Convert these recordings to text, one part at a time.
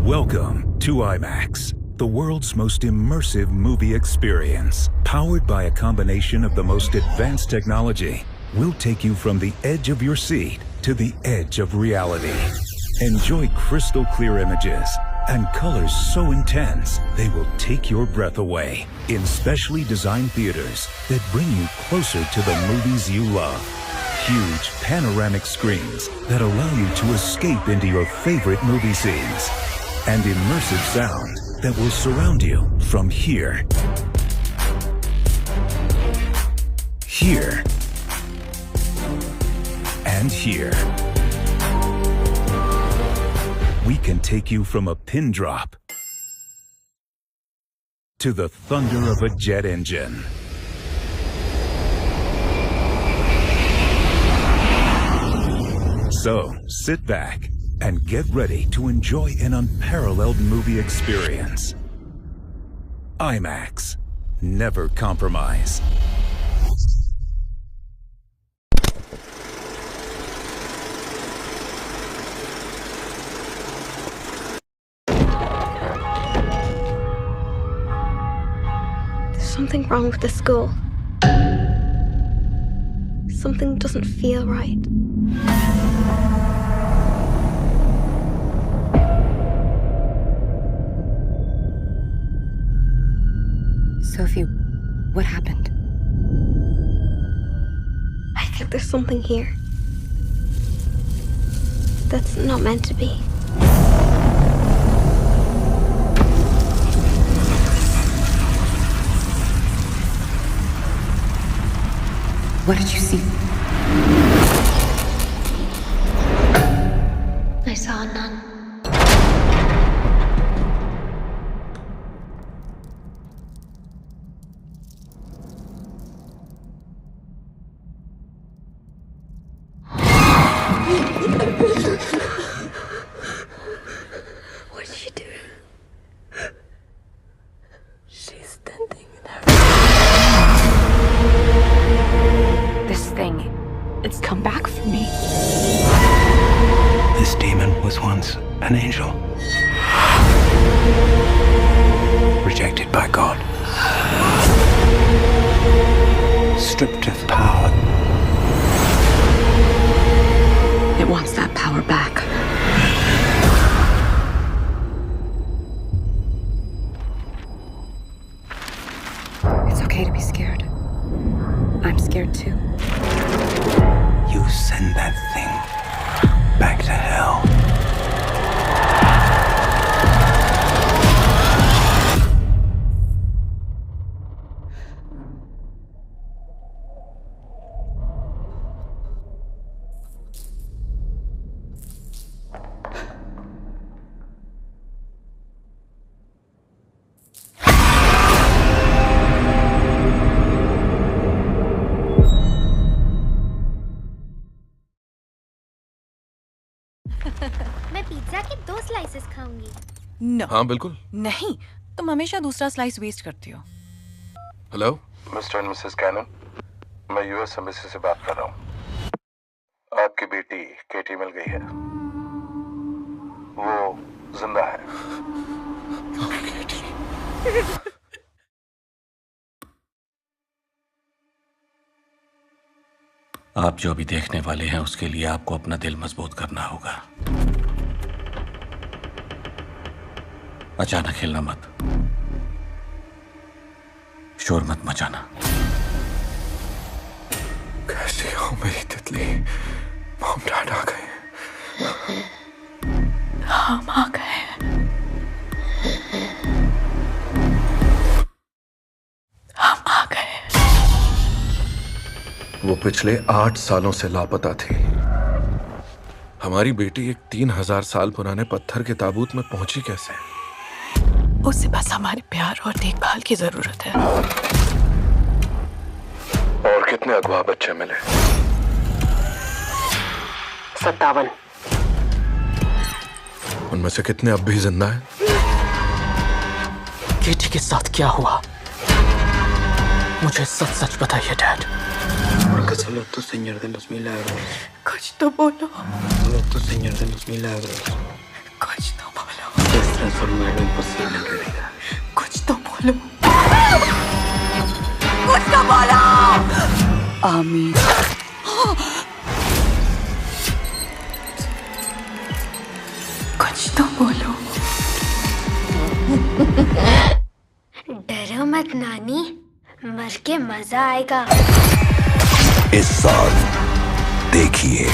Welcome to IMAX, the world's most immersive movie experience. Powered by a combination of the most advanced technology, we'll take you from the edge of your seat to the edge of reality. Enjoy crystal clear images and colors so intense they will take your breath away in specially designed theaters that bring you closer to the movies you love. Huge panoramic screens that allow you to escape into your favorite movie scenes. And immersive sound that will surround you from here, here, and here. We can take you from a pin drop to the thunder of a jet engine. So, sit back and get ready to enjoy an unparalleled movie experience. IMAX. Never compromise. There's something wrong with the school. Something doesn't feel right. Sophie, what happened? I think there's something here that's not meant to be. What did you see? I saw a nun. What did she do? She's standing there. This thing, it's come back for me. This demon was once an angel. Rejected by God. Stripped of power. It wants that power back. It's okay to be scared. I'm scared too. You send that thing back to hell. मैं pizza के 2 slices खाऊंगी। No हाँ बिल्कुल। नहीं, तुम हमेशा दूसरा slice waste करती हो। Hello mister and missus Cannon, मैं यूएस एम्बेसी से बात कर रहा हूँ। आपकी बेटी केटी मिल गई है। वो जिंदा है। आप जो अभी देखने वाले हैं उसके लिए आपको अपना दिल मजबूत करना होगा। अचानक हिलना मत। शोर मत मचाना। कैसी हो मेरी तितली? मॉम डैड आ गए। हम आ गए। हम आ गए। वो पिछले 8 सालों से लापता थी। हमारी बेटी एक 3000 साल पुराने पत्थर के ताबूत में पहुंची कैसे? उसे बस हमारे प्यार और देखभाल की जरूरत है। और कितने अगवा बच्चे मिले? 57। उनमें से कितने अब भी जिंदा हैं? केटी के साथ क्या हुआ? मुझे सच सच बताइए डैड। कुछ तो बोलो। कुछ तो बोलो। कुछ तो बोलो। कुछ तो बोलो। आमीन। कुछ तो बोलो। डरो मत नानी, मर के मजा आएगा। इस साल देखिए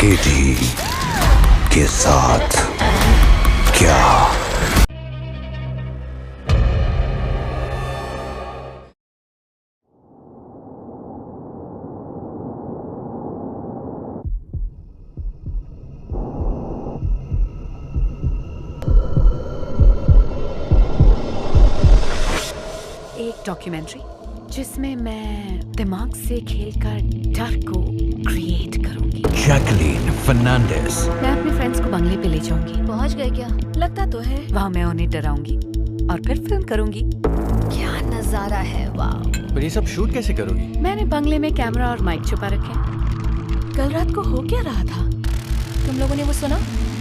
केटी के साथ क्या। एक डॉक्यूमेंट्री जिसमें मैं दिमाग से खेलकर डर को क्रिएट करूंगी। जैकलीन फर्नांडिस। मैं अपने फ्रेंड्स को बंगले पे ले जाऊंगी। पहुंच गए क्या? लगता तो है। वहाँ मैं उन्हें डराऊंगी और फिर फिल्म करूंगी। क्या नजारा है, वाह। पर ये सब शूट कैसे करोगी? मैंने बंगले में कैमरा और माइक छुपा रखे। कल रात को हो क्या रहा था? तुम लोगों ने वो सुना?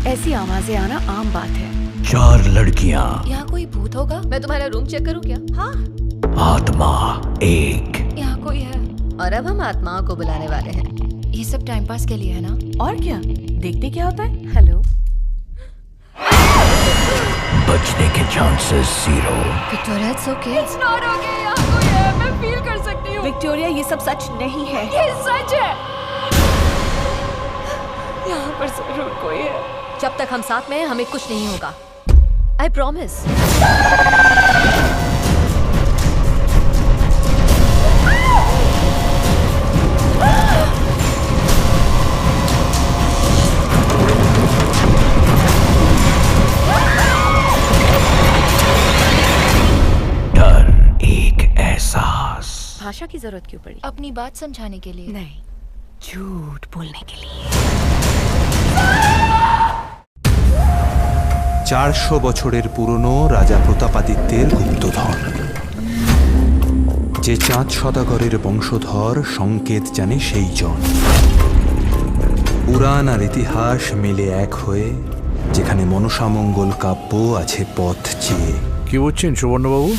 ऐसी आवाजें आना आम बात है। 4 लड़कियां। यहाँ कोई भूत होगा? मैं तुम्हारा रूम चेक करूं क्या? हाँ, आत्मा 1। यहाँ कोई है। और अब हम आत्माओं को बुलाने वाले हैं। ये सब टाइम पास के लिए है ना? और क्या? देखते क्या होता है। हेलो। बचने के chances 0। Victoria, it's okay. Not okay. यहाँ कोई है, मैं फील कर सकती हूँ। विक्टोरिया, ये सब सच नहीं है। ये सच है। यहाँ पर जरूर कोई है। जब तक हम साथ में हैं, हमें कुछ नहीं होगा। I promise. डर एक एहसास। भाषा की जरूरत क्यों पड़ी? अपनी बात समझाने के लिए नहीं, झूठ बोलने के लिए। 400 বছরের পুরনো রাজা প্রতাপাদিত্যের গুপ্তধন, যে চাঁদ সদাগরের বংশধর সংকেত জানে সেই জন। পুরাণ আর ইতিহাস মিলে এক হয়ে যেখানে মনসামঙ্গল কাব্য আছে পথ চেয়ে। কি বলছেন সুবর্ণবাবু?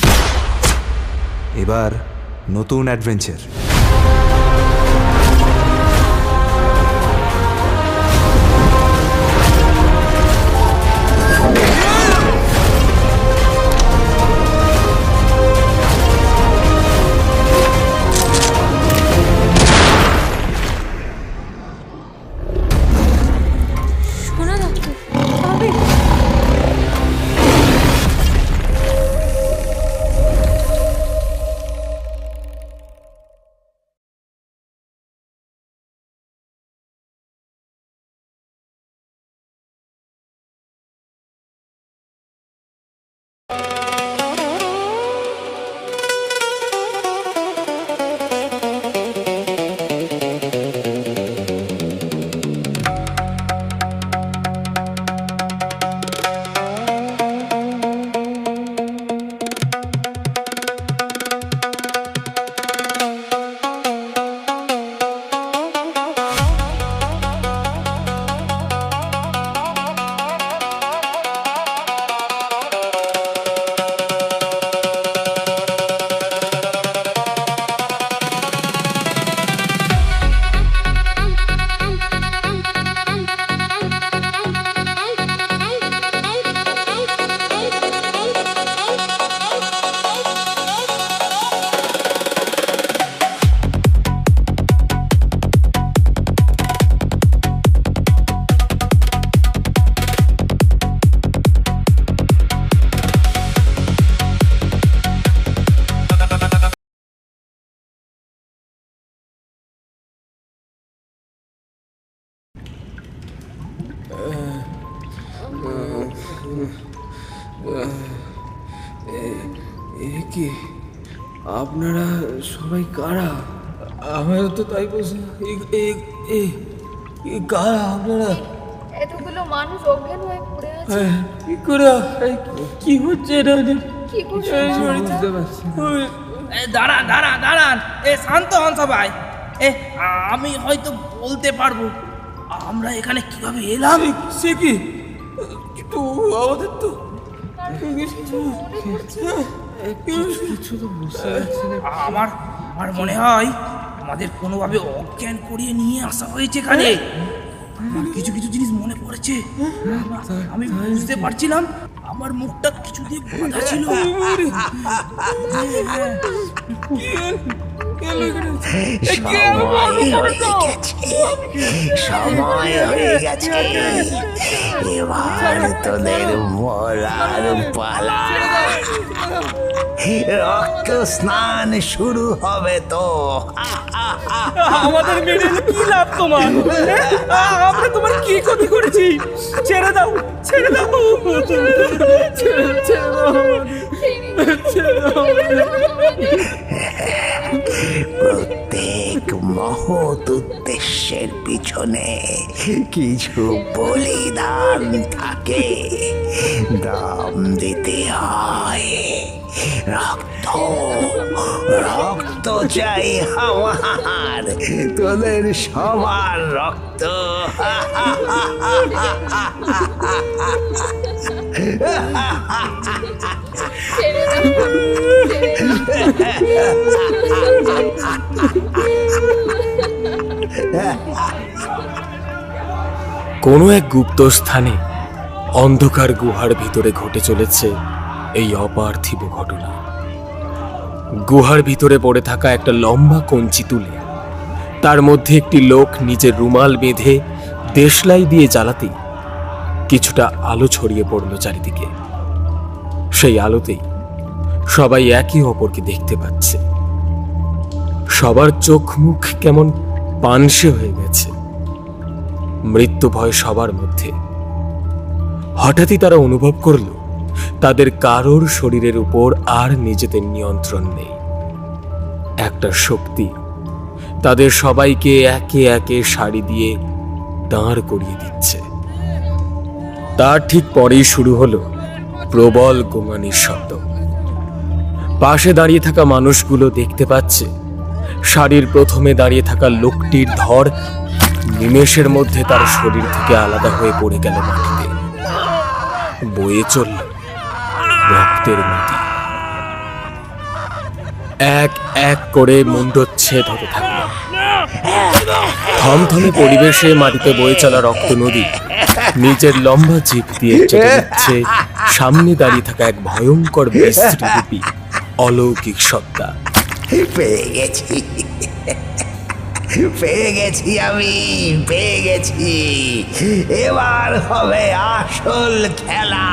এবার নতুন অ্যাডভেঞ্চার। কে? আপনারা সবাই কারা? আমরা তো তাই বলছি। কারা আপনারা? এতগুলো মানুষ অজ্ঞান হয়ে পড়ে আছে। কি করে? কি হচ্ছে এটা? কি করছে? বুঝতে পারছি না। দাঁড়ান, শান্ত হন সবাই। আমি হয়তো বলতে পারবো আমরা এখানে কিভাবে এলাম। সে কি? কিন্তু আমাদের তো কিছু তো বুঝতে পারছি না। আমার মনে হয় আমাদের কোনোভাবে অজ্ঞান করিয়ে নিয়ে আসা হয়েছে এখানে। আমার কিছু জিনিস মনে পড়েছে। আমি বুঝতে পারছিলাম আমার মুখটা কিছু দিয়ে বাঁধা ছিল। সময় হয়ে গেছে, এবার তোদের মরার পালা। রক্ত স্নান শুরু হবে তো। আমাদের মেরে কি লাভ তোমার? আমরা তোমার কি ক্ষতি করেছি? ছেড়ে দাও। প্রত্যেক মহৎ উদ্দেশ্যের পিছনে কিছু বলিদান থাকে, দাম দিতে হয়। রক্ত চাই আমার, তোদের সবার রক্ত। কোনো এক গুপ্ত স্থানে অন্ধকার গুহার ভিতরে ঘটে চলেছে এই অপার্থিব ঘটনা। গুহার ভিতরে পড়ে থাকা একটা লম্বা কঞ্চি তুলে তার মধ্যে একটি লোক নিজের রুমাল বেঁধে দেশলাই দিয়ে জ্বালাতেই কিছুটা আলো ছড়িয়ে পড়ল চারিদিকে। সেই আলোতেই সবাই একে অপরকে দেখতে পাচ্ছে। সবার চোখ মুখ কেমন পানসে হয়ে গেছে। মৃত্যু ভয় সবার মধ্যে। হঠাৎই তারা অনুভব করল তাদের কারোর শরীরের উপর আর নিজেদের নিয়ন্ত্রণ নেই। একটা শক্তি তাদের সবাইকে একে একে সারি দিয়ে দাঁড় করিয়ে দিচ্ছে। তার ঠিক পরেই শুরু হলো প্রবল গোঙানির শব্দ। পাশে দাঁড়িয়ে থাকা মানুষগুলো দেখতে পাচ্ছে সারির প্রথমে দাঁড়িয়ে থাকা লোকটির ধর নিমেষের মধ্যে তার শরীর থেকে আলাদা হয়ে পড়ে গেল মাটিতে। বয়ে চলল রক্তের নদী। এক এক করে মুণ্ডচ্ছেদ হতে থাকল। থমথমে পরিবেশে মাটিতে বয়ে চলা রক্ত নদী নিজের লম্বা জিভ দিয়ে চেটে দিচ্ছে সামনে দাঁড়িয়ে থাকা এক ভয়ঙ্কর বিশ্রীরূপী অলৌকিক সত্তা। পেয়ে গেছি আমি, পেয়ে গেছি। এবার হবে আসল খেলা।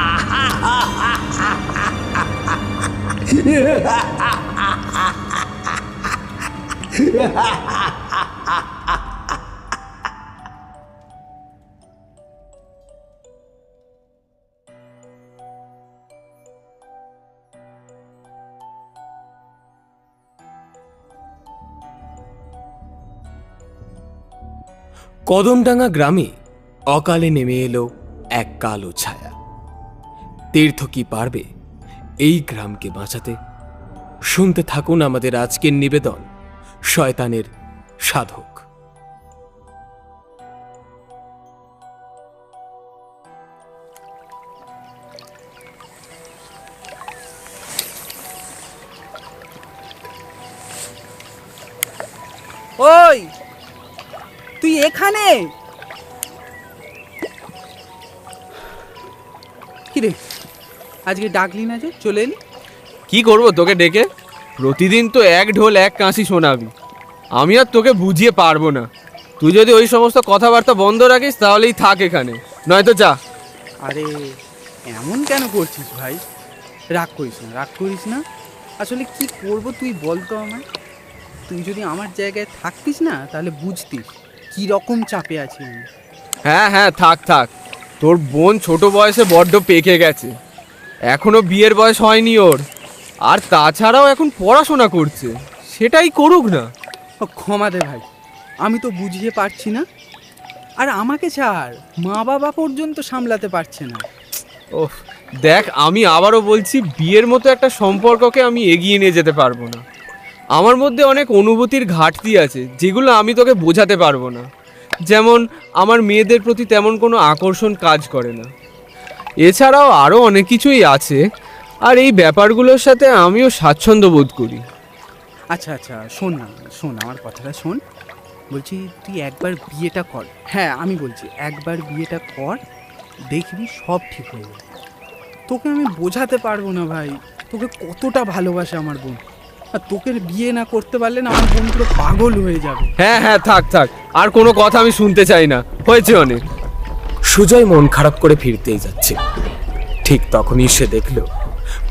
কদমডাঙ্গা গ্রামে অকালে নেমে এলো এক কালো ছায়া। তীর্থ কি পারবে এই গ্রামকে বাঁচাতে? শুনতে থাকুন আমাদের আজকের নিবেদন, শয়তানের সাধক। ওই তুই এখানে? কিরে আজকে ডাকলি না যে, চলে এলি? কি করব তোকে ডেকে? প্রতিদিন তো এক ঢোল এক কাঁসি শোনাবি, আমি আর তোকে বুঝিয়ে পারবো না। তুই যদি ওই সমস্ত কথাবার্তা বন্ধ রাখিস তাহলেই থাক এখানে, নয়তো যা। আরে এমন কেন করছিস ভাই? রাগ করিস না। আসলে কি করব তুই বল তো আমায়। তুই যদি আমার জায়গায় থাকতিস না তাহলে বুঝতিস কি রকম চাপে আছি আমি। হ্যাঁ থাক। তোর বোন ছোট বয়সে বড্ড পেকে গেছে, এখনো বিয়ের বয়স হয়নি ওর। আর তাছাড়াও এখন পড়াশোনা করছে, সেটাই করুক না। ক্ষমা দে ভাই, আমি তো বুঝিয়ে পারছি না। আর আমাকে ছাড়, মা বাবা পর্যন্ত সামলাতে পারছে না। ওহ দেখ, আমি আবারও বলছি, বিয়ের মতো একটা সম্পর্ককে আমি এগিয়ে নিয়ে যেতে পারবো না। আমার মধ্যে অনেক অনুভূতির ঘাটতি আছে, যেগুলো আমি তোকে বোঝাতে পারবো না। যেমন আমার মেয়েদের প্রতি তেমন কোনো আকর্ষণ কাজ করে না। এছাড়াও আরও অনেক কিছুই আছে, আর এই ব্যাপারগুলোর সাথে আমিও স্বাচ্ছন্দ্য বোধ করি। আচ্ছা আচ্ছা, শোন না, শোন আমার কথাটা শোন। বলছি তুই একবার বিয়েটা কর। হ্যাঁ আমি বলছি একবার বিয়েটা কর, দেখবি সব ঠিক হয়ে যাবে। তোকে আমি বোঝাতে পারবো না ভাই, তোকে কতটা ভালোবাসে আমার বোন। আর তোকে বিয়ে না করতে পারলে না আমার বোন পুরো পাগল হয়ে যাবে। হ্যাঁ হ্যাঁ, থাক থাক, আর কোনো কথা আমি শুনতে চাই না, হয়েছে অনেক। সুজয় মন খারাপ করে ফিরতেই যাচ্ছে, ঠিক তখনই সে দেখল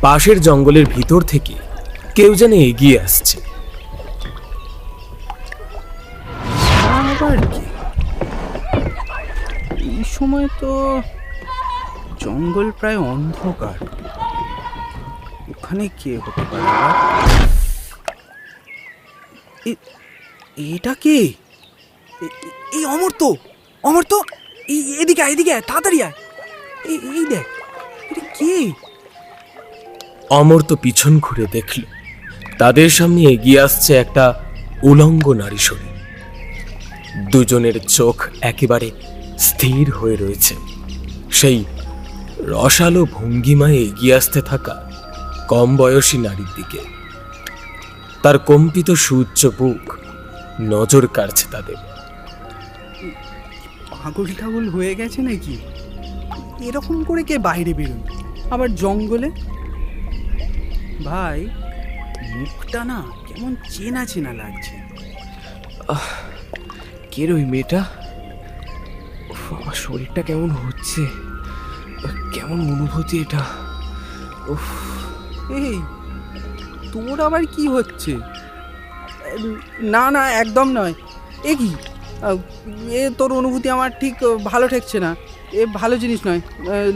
পাশের জঙ্গলের ভিতর থেকে কেউ যেন এগিয়ে আসছে। আবার কি? এই সময় তো জঙ্গল প্রায় অন্ধকার, ওখানে কে হতে পারে? এটা কে? এই অমর্ত্য, অমর্ত্য এদিকে আয়, এদিকে আয়, তাড়াতাড়ি আয়। এই দেখ, এটা কে? অমর্ত্য পিছন ঘুরে দেখল তাদের সামনে এগিয়ে আসছে একটা উলঙ্গ নারী শরীর। দুজনের চোখ একেবারে স্থির হয়ে রয়েছে সেই রসালো ভঙ্গিমায় এগিয়ে আসতে থাকা কম বয়সী নারীর দিকে। তার কম্পিত সুউচ্চ বুক নজর কাড়ছে তাদের। পাগল টাগল হয়ে গেছে নাকি? এরকম করে কে বাইরে বেরোয়, আবার জঙ্গলে? ভাই মুখটা না কেমন চেনা চেনা লাগছে। কে রে ওই মেয়েটা? আমার শরীরটা কেমন হচ্ছে, কেমন অনুভূতি এটা। এই তোর আবার কি হচ্ছে? না না একদম নয়। এ কি, এ তোর অনুভূতি আমার ঠিক ভালো ঠেকছে না। এ ভালো জিনিস নয়,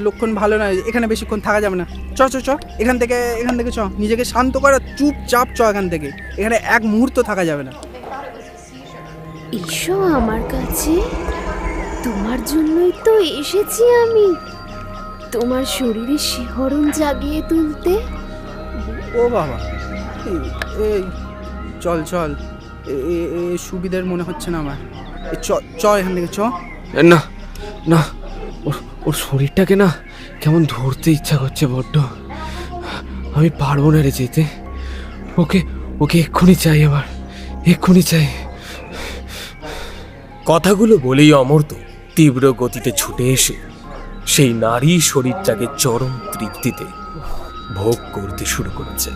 লক্ষণ ভালো নয়। এখানে বেশিক্ষণ থাকা যাবে না। চ চ চ, এখান থেকে চ, নিজেকে শান্ত কর, চুপচাপ চ এখান থেকে। এখানে এক মুহূর্ত থাকা যাবে না। এসো আমার কাছে, তোমার জন্যই তো এসেছি আমি, তোমার শরীরে শিহরণ জাগিয়ে তুলতে। ও বাবা, এই চল চল, সুবিধার মনে হচ্ছে না আমার। চ এখান থেকে চ। না না, ওর শরীরটাকে না কেমন ধরতে ইচ্ছা করছে বড্ড। আমি পারবো না রে যেতে। ওকে ওকে এক্ষুনি চাই, আমার এক্ষুনি চাই। কথাগুলো বলেই অমর্ত্য তীব্র গতিতে ছুটে এসে সেই নারী শরীরটাকে চরম তৃপ্তিতে ভোগ করতে শুরু করেছে।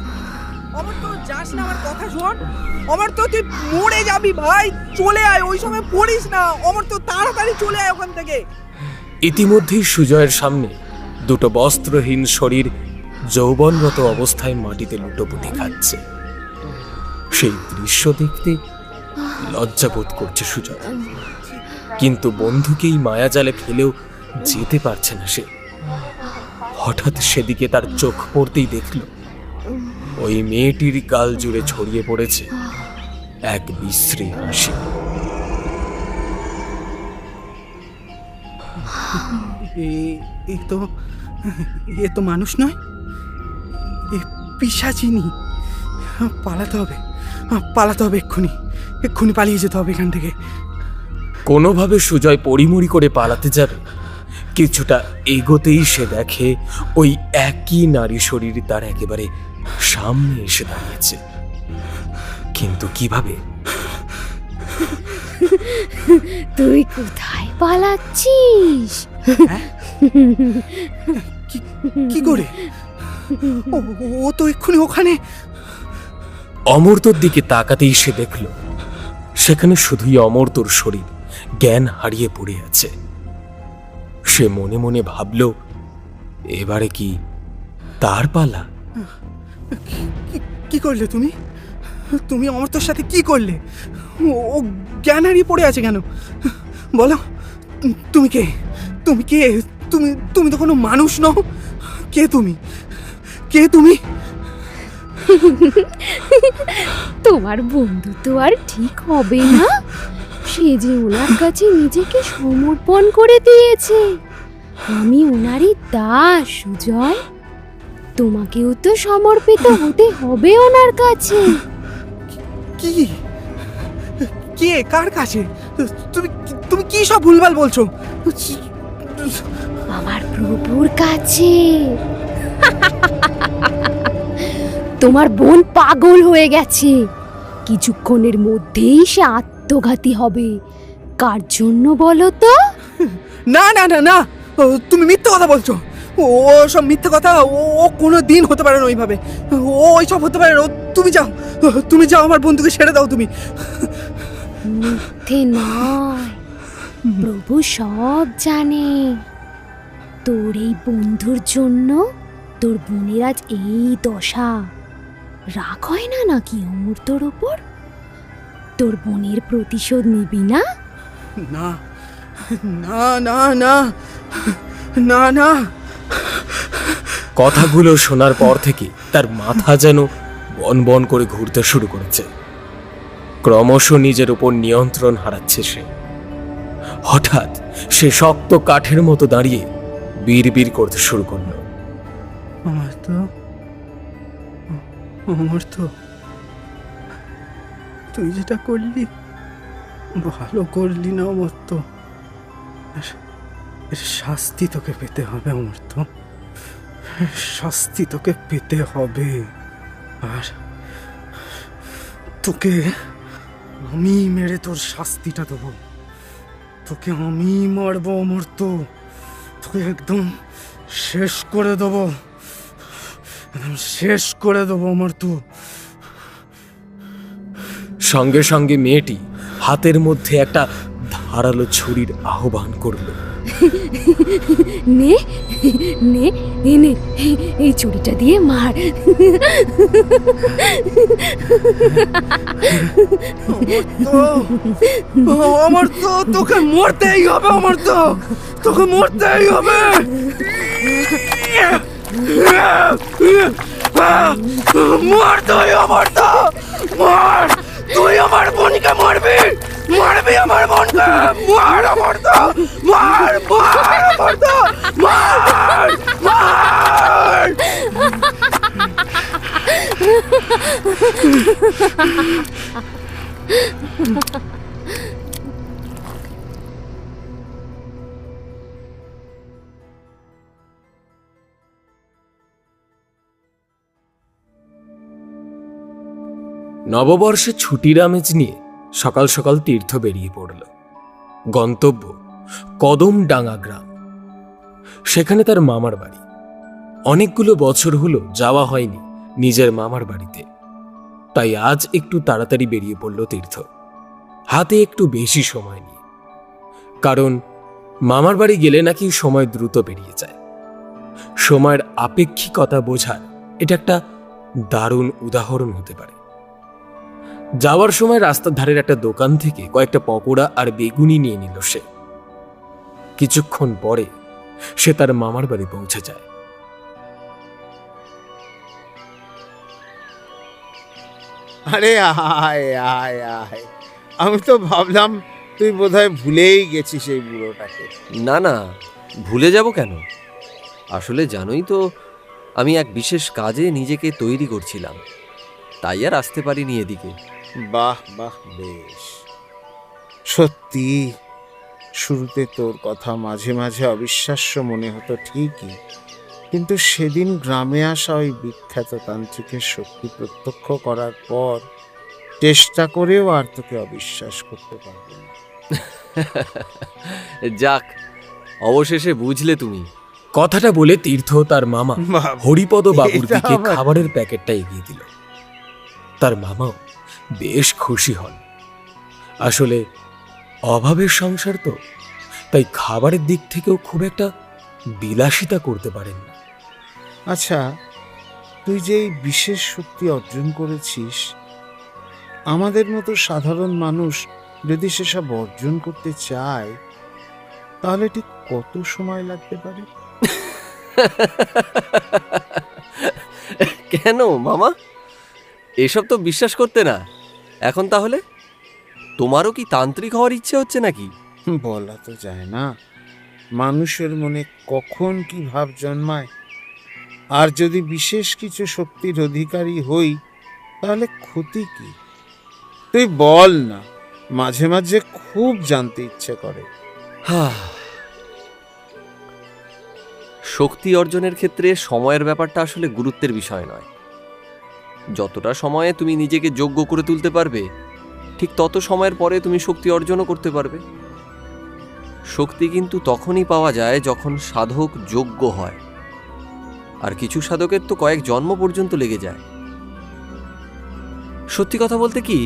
অমর্ত্য যাস না, আমার কথা শোন। অমর্ত্য তুই মরে যাবি ভাই, চলে আয়, ওই সময় পড়িস না। অমর্ত্য তাড়াতাড়ি চলে আয় ওখান থেকে। ইতিমধ্যেই সুজয়ের সামনে দুটো বস্ত্রহীন শরীর যৌবনরত অবস্থায় মাটিতে লুটোপুটি খাচ্ছে। সেই দৃশ্য দেখতে লজ্জাবোধ করছে সুজয়, কিন্তু বন্ধুকেই মায়াজালে ফেলেও যেতে পারছে না সে। হঠাৎ সেদিকে তার চোখ পড়তেই দেখল ওই মেয়েটির গাল জুড়ে ছড়িয়ে পড়েছে এক বিশ্রী হাসি। এ তো মানুষ নয়, এ পিশাচিনী। পালাতে হবে, পালাতে হবে, এক্ষুনি পালিয়ে যেতে হবে এখান থেকে। কোনোভাবে সুজয় পরিমরি করে পালাতে যাবে, কিছুটা এগোতেই সে দেখে ওই একই নারী শরীর তার একেবারে সামনে এসে দাঁড়িয়েছে। কিন্তু কিভাবে? তুই কোথায় পালাচ্ছিস? কি করে? ও তো এক্ষুনি ওখানে। অমর্ত্যর দিকে তাকাতেই সে দেখল সেখানে শুধুই অমর্ত্যর শরীর জ্ঞান হারিয়ে পড়ে আছে। সে মনে মনে ভাবল, এবারে কি তার পালা? কি করলে তুমি? তুমি অমর্ত্যর সাথে কি করলে? ও জ্ঞান হারিয়ে পড়ে আছে কেন? বলো, তুমি কে? তুমি কে? তুমি তো কোনো মানুষ নও। কে তুমি? কে তুমি? তোমার বন্ধু তো আর ঠিক হবে না, সে যে ওনার কাছে নিজেকে সমর্পণ করে দিয়েছে। আমি ওনারই দাস সুজয়, তোমাকেও তো সমর্পিত হতে হবে ওনার কাছে। কি কে কার কাছে? তুমি তুমি কি সব ভুলভাল বলছো? আমার প্রভুর কাছে। তোমার বোন পাগল হয়ে গেছে, কিছুক্ষণের মধ্যেই সে আত্মঘাতী হবে। কার জন্য বলো তো? না না না না, তুমি মিথ্যে কথা বলছো। ও সব মিথ্যে কথা, ও কোনো দিন হতে পারে না ওইভাবে। ও ওইসব হতে পারে না। তুমি যাও, আমার বন্ধুকে ছেড়ে দাও তুমি। মিথ্যে নয়, প্রভু সব জানে। তোর এই বন্ধুর জন্য তোর বোনের আজ এই দশা। রাগ হয় না নাকি অমূর্তর ওপর? তোর বোনের প্রতিশোধ নিবি না? না না না না না না। কথাগুলো শোনার পর থেকে তার মাথা যেন বন বন করে ঘুরতে শুরু করেছে। ক্রমশ নিজের উপর নিয়ন্ত্রণ হারাচ্ছে সে। হঠাৎ সে শক্ত কাঠের মতো দাঁড়িয়ে বিড়বিড় করতে শুরু করল। অমর্ত, তুই যেটা করলি ভালো করলি না অমর্ত। শাস্তি তোকে পেতে হবে অমর্ত, শাস্তি তোকে পেতে হবে। আর তোকে আমি মেরে তোর শাস্তিটা দেবো। তোকে আমি মারবো অমর্ত, তোকে একদম শেষ করে দেবো, একদম শেষ করে দেবো অমর্ত। সঙ্গে সঙ্গে মেয়েটি হাতের মধ্যে একটা ধারালো ছুরির আহ্বান করল। নে নে নে, এই ছুরিটা দিয়ে মার। অমর্ত, তোকে মরতেই হবে অমর্ত, তোকে মরতেই হবে। মার তুই অমর্ত, মার। তুই আমার বোনকে মারবি, মারবি আমার বোনকে। মার অমর্ত, মার মার অমর্ত, মার মার। নববর্ষে ছুটির আমেজ নিয়ে সকাল সকাল তীর্থ বেরিয়ে পড়ল। গন্তব্য কদমডাঙ্গা গ্রাম। সেখানে তার মামার বাড়ি। অনেকগুলো বছর হলো যাওয়া হয়নি নিজের মামার বাড়িতে, তাই আজ একটু তাড়াতাড়ি বেরিয়ে পড়ল তীর্থ, হাতে একটু বেশি সময় নিয়ে। কারণ মামার বাড়ি গেলে নাকি সময় দ্রুত বেরিয়ে যায়। সময়ের আপেক্ষিকতা বোঝার এটা একটা দারুণ উদাহরণ হতে পারে। যাওয়ার সময় রাস্তার ধারের একটা দোকান থেকে কয়েকটা পকোড়া আর বেগুনি নিয়ে নিল সে। কিছুক্ষণ পরে সে তার মামার বাড়ি পৌঁছে যায়। আরে আয় আয় আয়, আমি তো ভাবলাম তুই বোধহয় ভুলেই গেছিস এই বুড়োটাকে। না না, ভুলে যাব কেন? আসলে জানোই তো, আমি এক বিশেষ কাজে নিজেকে তৈরি করছিলাম, তাই আর আসতে পারিনি এদিকে। বাহ বাহ, বেশ। সত্যি শুরুতে তোর কথা মাঝে মাঝে অবিশ্বাস্য মনে হতো ঠিকই, কিন্তু সেদিন গ্রামে আসা ওই বিখ্যাত তান্ত্রিকের শক্তি প্রত্যক্ষ করার পর চেষ্টা করেও আর তোকে অবিশ্বাস করতে পারবো না। যাক, অবশেষে বুঝলে তুমি। কথাটা বলে তীর্থ তার মামা হরিপদ বাবুর দিকে খাবারের প্যাকেটটা এগিয়ে দিল। তার মামাও বেশ খুশি হন। আসলে অভাবের সংসার তো, তাই খাবারের দিক থেকেও খুব একটা বিলাসিতা করতে পারেন না। আচ্ছা, তুই যে এই বিশেষ শক্তি অর্জন করেছিস, আমাদের মতো সাধারণ মানুষ যদি সেসব অর্জন করতে চায় তাহলে ঠিক কত সময় লাগতে পারে? কেন মামা, এসব তো বিশ্বাস করতে না। এখন তাহলে তোমারও কি তান্ত্রিক হওয়ার ইচ্ছে হচ্ছে নাকি? বলা তো যায় না, মানুষের মনে কখন কি ভাব জন্মায়। আর যদি বিশেষ কিছু শক্তির অধিকারী হই তাহলে ক্ষতি কি? তুই বল না, মাঝে মাঝে খুব জানতে ইচ্ছে করে। শক্তি অর্জনের ক্ষেত্রে সময়ের ব্যাপারটা আসলে গুরুত্বের বিষয় নয়। যতটা সময়ে তুমি নিজেকে যোগ্য করে তুলতে পারবে, ঠিক তত সময়ের পরে তুমি শক্তি অর্জনও করতে পারবে। শক্তি কিন্তু তখনই পাওয়া যায় যখন সাধক যোগ্য হয়, আর কিছু সাধকের তো কয়েক জন্ম পর্যন্ত লেগে যায়। সত্যি কথা বলতে কি,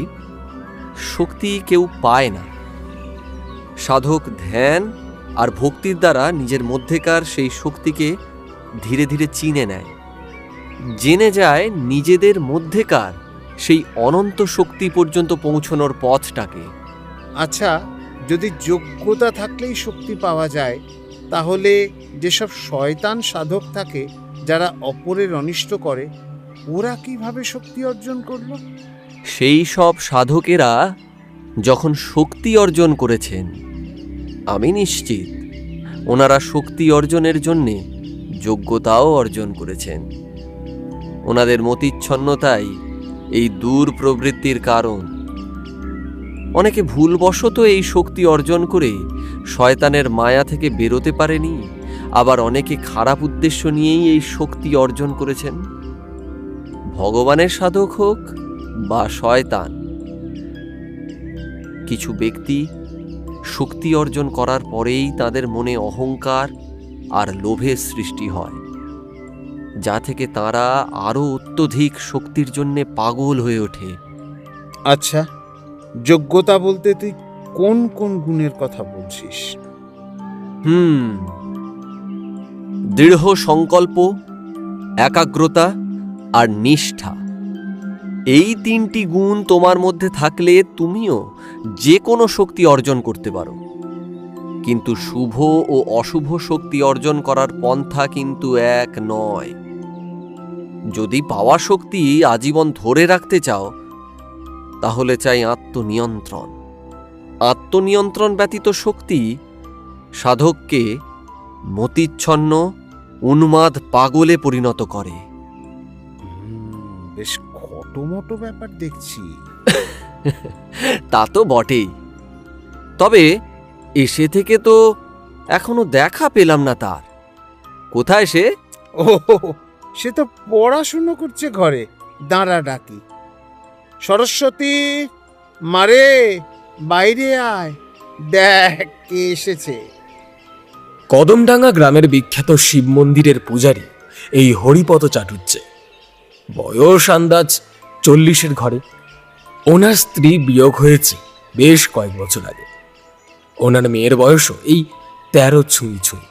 শক্তি কেউ পায় না। সাধক ধ্যান আর ভক্তির দ্বারা নিজের মধ্যেকার সেই শক্তিকে ধীরে ধীরে চিনে নেয়, জেনে যায় নিজেদের মধ্যেকার সেই অনন্ত শক্তি পর্যন্ত পৌঁছানোর পথটাকে। আচ্ছা, যদি যোগ্যতা থাকলেই শক্তি পাওয়া যায়, তাহলে যেসব শয়তান সাধক থাকে যারা অপরের অনিষ্ট করে, ওরা কিভাবে শক্তি অর্জন করলো? সেই সব সাধকেরা যখন শক্তি অর্জন করেছেন, আমি নিশ্চিত ওনারা শক্তি অর্জনের জন্যে যোগ্যতাও অর্জন করেছেন। ওনাদের মতিচ্ছন্নতাই এই দূর প্রবৃত্তির কারণ। অনেকে ভুলবশত এই শক্তি অর্জন করে শয়তানের মায়া থেকে বেরোতে পারেনি, আবার অনেকে খারাপ উদ্দেশ্য নিয়েই এই শক্তি অর্জন করেছেন। ভগবানের সাধক হোক বা শয়তান, কিছু ব্যক্তি শক্তি অর্জন করার পরেই তাদের মনে অহংকার আর লোভের সৃষ্টি হয়, যা থেকে তারা আরো অত্যধিক শক্তির জন্য পাগল হয়ে ওঠে। আচ্ছা, যোগ্যতা বলতে তুই কোন কোন গুণের কথা বলছিস? দৃঢ় সংকল্প, একাগ্রতা আর নিষ্ঠা, এই তিনটি গুণ তোমার মধ্যে থাকলে তুমিও যে কোনো শক্তি অর্জন করতে পারো। কিন্তু শুভ ও অশুভ শক্তি অর্জন করার পন্থা কিন্তু এক নয়। যদি পাওয়া শক্তি আজীবন ধরে রাখতে চাও, তাহলে চাই আত্মনিয়ন্ত্রণ। আত্মনিয়ন্ত্রণ ব্যতীত শক্তি সাধককে মতিচ্ছন্ন, উন্মাদ পাগলে পরিণত করে। বেশ খটোমটো ব্যাপার দেখছি। তা তো বটেই, তবে এসে থেকে তো এখনো দেখা পেলাম না তার। কোথায় সে? ও, সে তো পড়াশুনো করছে ঘরে। দাঁড়া ডাকি। সরস্বতী, মারে বাইরে আয়, দেখ কে এসেছে। কদমডাঙ্গা গ্রামের বিখ্যাত শিব মন্দিরের পূজারী এই হরিপদ চাটুর্যে। বয়স আন্দাজ 40-এর ঘরে। ওনার স্ত্রী বিয়োগ হয়েছে বেশ কয়েক বছর আগে। ওনার মেয়ের বয়সও এই 13 ছুঁই ছুঁই।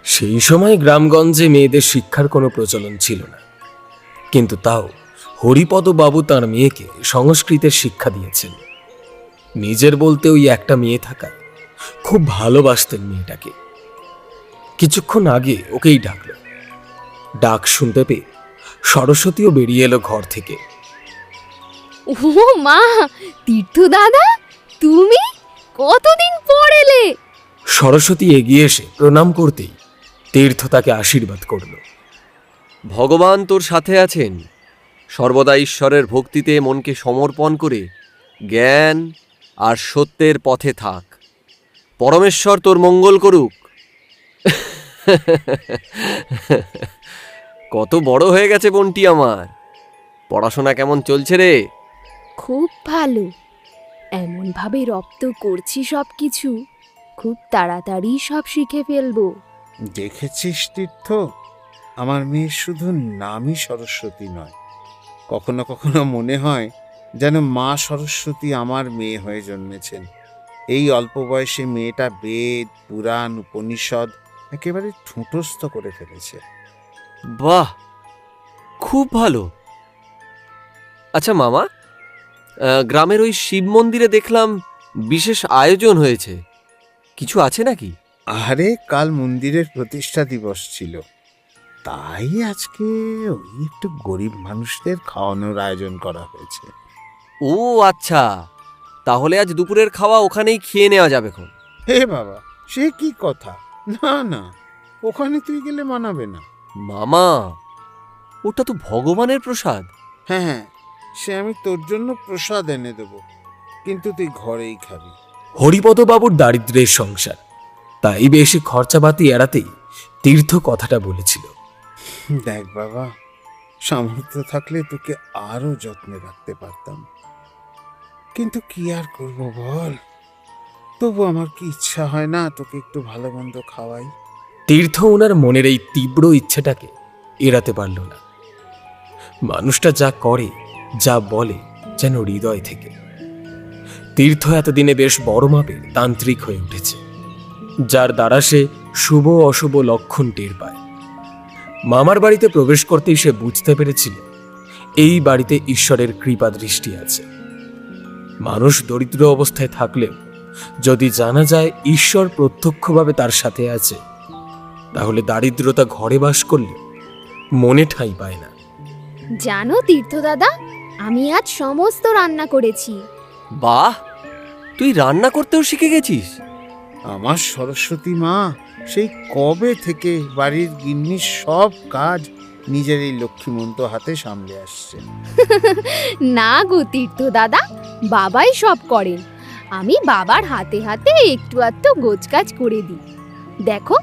সেই সময় গ্রামগঞ্জে মেয়েদের শিক্ষার কোনো প্রচলন ছিল না, কিন্তু তাও হরিপদ বাবু তাঁর মেয়েকে সংস্কৃতের শিক্ষা দিয়েছেন। নিজের বলতে ওই একটা মেয়ে থাকায় খুব ভালোবাসতেন মেয়েটাকে। কিছুক্ষণ আগে ওকেই ডাকল। ডাক শুনতে পেয়ে সরস্বতীও বেরিয়ে এলো ঘর থেকে। ও মা, তীর্থ দাদা, তুমি কতদিন পর এলে? সরস্বতী এগিয়ে এসে প্রণাম করতেই তীর্থ তাকে আশীর্বাদ করল। ভগবান তোর সাথে আছেন। সর্বদা ঈশ্বরের ভক্তিতে মনকে সমর্পণ করে জ্ঞান আর সত্যের পথে থাক। পরমেশ্বর তোর মঙ্গল করুক। কত বড় হয়ে গেছে বোনটি আমার। পড়াশোনা কেমন চলছে রে? খুব ভালো। এমন ভাবে রপ্ত করছি সবকিছু, খুব তাড়াতাড়ি সব শিখে ফেলবো। দেখেছিস তীর্থ, আমার মেয়ে শুধু নামই সরস্বতী নয়, কখনো কখনো মনে হয় যেন মা সরস্বতী আমার মেয়ে হয়ে জন্মেছেন। এই অল্প বয়সে মেয়েটা বেদ, পুরাণ, উপনিষদ একেবারে ঠুঁটস্থ করে ফেলেছে। বাহ, খুব ভালো। আচ্ছা মামা, গ্রামের ওই শিব মন্দিরে দেখলাম বিশেষ আয়োজন হয়েছে, কিছু আছে নাকি? আরে, কাল মন্দিরের প্রতিষ্ঠা দিবস ছিল, তাই আজকে ওই একটু গরিব মানুষদের খাওয়ানোর আয়োজন করা হয়েছে। ও আচ্ছা, তাহলে আজ দুপুরের খাওয়া ওখানেই খেয়ে নেওয়া যাবে খন। হে বাবা, সে কি কথা! না না, ওখানে তুই গেলে মানাবে না। মামা, ওটা তো ভগবানের প্রসাদ। হ্যাঁ হ্যাঁ, সে আমি তোর জন্য প্রসাদ এনে দেব, কিন্তু তুই ঘরেই খাবি। হরিপদবাবুর দারিদ্র্যের সংসার, তাই বেশি খরচাপাতি এড়াতেই তীর্থ কথাটা বলেছিল। দেখ বাবা, সামর্থ্য থাকলে তোকে আরো যত্নে রাখতে পারতাম, কিন্তু কি আর করবো বল। তবু আমার কি ইচ্ছা হয় না তোকে একটু ভালো মন্দ খাওয়াই। তীর্থ ওনার মনের এই তীব্র ইচ্ছেটাকে এড়াতে পারল না। মানুষটা যা করে, যা বলে, যেন হৃদয় থেকে। তীর্থ এতদিনে বেশ বড় মাপের তান্ত্রিক হয়ে উঠেছে, যার দ্বারা সে শুভ অশুভ লক্ষণ টের পায়। মামার বাড়িতে প্রবেশ করতেই সে বুঝতে পেরেছিল এই বাড়িতে ঈশ্বরের কৃপা দৃষ্টি আছে। মানুষ দরিদ্র অবস্থায় থাকলেও যদি জানা যায় ঈশ্বর প্রত্যক্ষভাবে তার সাথে আছে, তাহলে দারিদ্রতা ঘরে বাস করলে মনে ঠাঁই পায় না। জানো তীর্থ দাদা, আমি আজ সমস্ত রান্না করেছি। বাহ, তুই রান্না করতেও শিখে গেছিস? আমার সরস্বতী মা সেই কবে থেকে বাড়ির গিন্নির সব কাজ নিজের এই লক্ষ্মীমন্ত হাতে সামলে আসছেন। না গো তীর্থ দাদা, বাবাই সব করেন। আমি বাবার হাতে হাতে একটু আধটু গোছকাজ করে দিই। দেখো,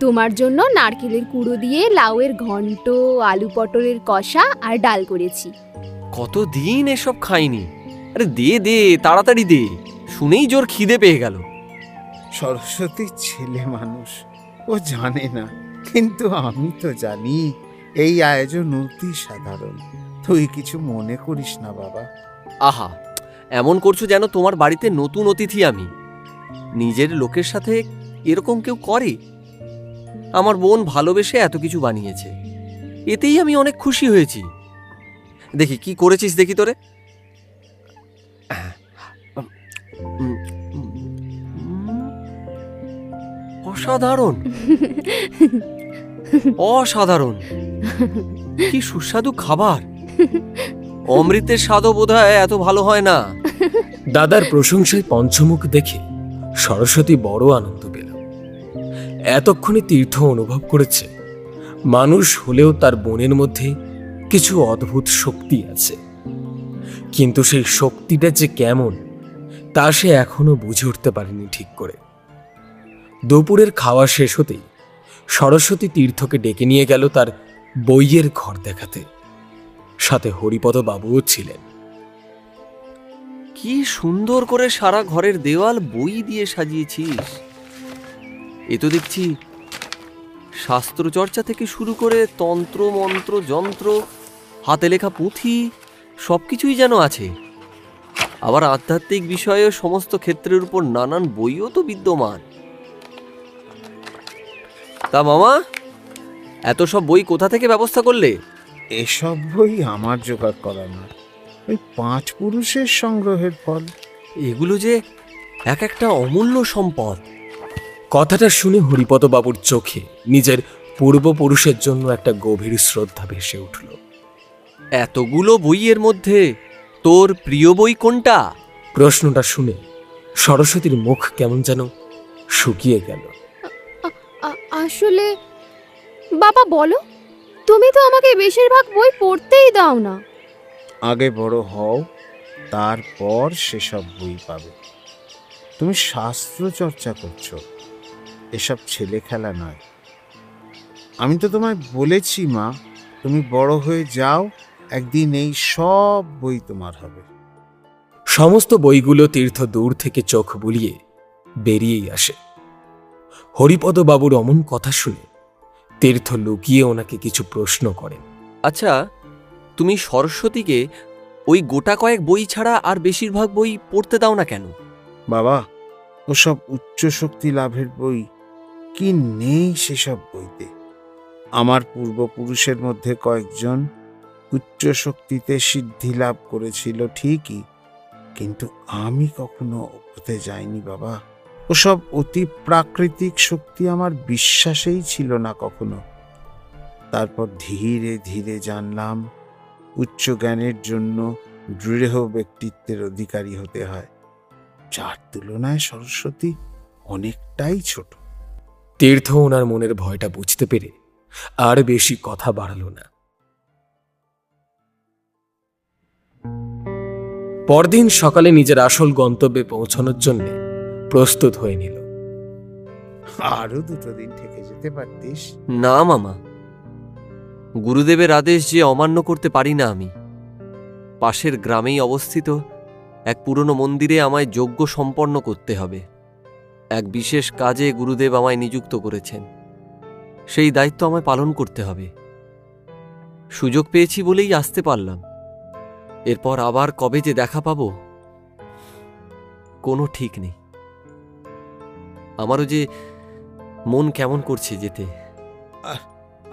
তোমার জন্য নারকেলের কুড়ো দিয়ে লাউয়ের ঘন্ট, আলু পটলের কষা আর ডাল করেছি। কতদিন এসব খাইনি। আরে দে দে, তাড়াতাড়ি দে, শুনেই জোর খিদে পেয়ে গেল। সরস্বতী ছেলে মানুষ, ও জানে না, কিন্তু আমি তো জানি এই আয়োজন অতি সাধারণ। তুই কিছু মনে করিস না বাবা। আহা, এমন করছো যেন তোমার বাড়িতে নতুন অতিথি আমি। নিজের লোকের সাথে এরকম কেউ করে? আমার বোন ভালোবেসে এত কিছু বানিয়েছে, এতেই আমি অনেক খুশি হয়েছি। দেখি কি করেছিস, দেখি তোরে। অসাধারণ, অসাধারণ, কি সুস্বাদু খাবার। অমৃতের স্বাদও বোধহয় এত ভালো হয় না। দাদার প্রশংসায় পঞ্চমুখ দেখে সরস্বতী বড় আনন্দ পেল। এতক্ষণে তীর্থ অনুভব করেছে মানুষ হলেও তার বোনের মধ্যে কিছু অদ্ভুত শক্তি আছে, কিন্তু সেই শক্তিটা যে কেমন তা সে এখনো বুঝে উঠতে পারেনি ঠিক করে। দুপুরের খাওয়া শেষ হতেই সরস্বতী তীর্থকে ডেকে নিয়ে গেল তার বইয়ের ঘর দেখাতে। সাথে হরিপদ বাবুও ছিলেন। কি সুন্দর করে সারা ঘরের দেওয়াল বই দিয়ে সাজিয়েছিস। এ তো দেখছি শাস্ত্র চর্চা থেকে শুরু করে তন্ত্র মন্ত্র যন্ত্র, হাতে লেখা পুঁথি, সবকিছুই যেন আছে। আবার আধ্যাত্মিক বিষয়ে সমস্ত ক্ষেত্রের উপর নানান বইও তো বিদ্যমান। তা মামা, এত সব বই কোথা থেকে ব্যবস্থা করলে? এসব বই আমার জোগাড় করা না, ওই 5 পুরুষের সংগ্রহের ফল। এগুলো যে এক একটা অমূল্য সম্পদ। কথাটা শুনে হরিপদ বাবুর চোখে নিজের পূর্বপুরুষের জন্য একটা গভীর শ্রদ্ধা ভেসে উঠল। এতগুলো বইয়ের মধ্যে তোর প্রিয় বই কোনটা? প্রশ্নটা শুনে সরস্বতীর মুখ কেমন যেন শুকিয়ে গেল। আসলে বাবা বলো, তুমি তো আমাকে বেশিরভাগ বই পড়তেই দাও না। আগে বড় হও, তারপর সেসব বই পাবে। তুমি শাস্ত্র চর্চা করছো, এসব ছেলে খেলা নয়। আমি তো তোমায় বলেছি মা, তুমি বড় হয়ে যাও, একদিন এই সব বই তোমার হবে। সমস্ত বইগুলো তীর্থ দূর থেকে চোখ বুলিয়ে বেরিয়েই আসে। হরিপদ বাবুর অমন কথা শুনে তীর্থ লুকিয়ে ওনাকে কিছু প্রশ্ন করেন। আচ্ছা, তুমি সরস্বতীকে ওই গোটা কয়েক বই ছাড়া আর বেশিরভাগ বই পড়তে দাও না কেন? বাবা, ওসব উচ্চ শক্তি লাভের বই কি নেই সেসব বইতে? আমার পূর্বপুরুষের মধ্যে কয়েকজন উচ্চ শক্তিতে সিদ্ধি লাভ করেছিল ঠিকই, কিন্তু আমি কখনো হতে যাইনি বাবা। ওসব অতি প্রাকৃতিক শক্তি আমার বিশ্বাসেই ছিল না কখনো। তারপর ধীরে ধীরে জানলাম উচ্চ জ্ঞানের জন্য দৃঢ় ব্যক্তিত্বের অধিকারী হতে হয়, যার তুলনায় সরস্বতী অনেকটাই ছোট। তীর্থ ওনার মনের ভয়টা বুঝতে পেরে আর বেশি কথা বাড়ালো না। পরদিন সকালে নিজের আসল গন্তব্যে পৌঁছানোর জন্য প্রস্তুত হয়ে নিল। আরো 2 দিন থেকে যেতে পারতিস। না মামা, গুরুদেবের আদেশ যে অমান্য করতে পারি না আমি। পাশের গ্রামেই অবস্থিত এক পুরনো মন্দিরে আমায় যজ্ঞ সম্পন্ন করতে হবে। এক বিশেষ কাজে গুরুদেব আমায় নিযুক্ত করেছেন, সেই দায়িত্ব আমায় পালন করতে হবে। সুযোগ পেয়েছি বলেই আসতে পারলাম। এরপর আবার কবে যে দেখা পাবো কোনো ঠিক নেই। আমারও যে মন কেমন করছে যেতে।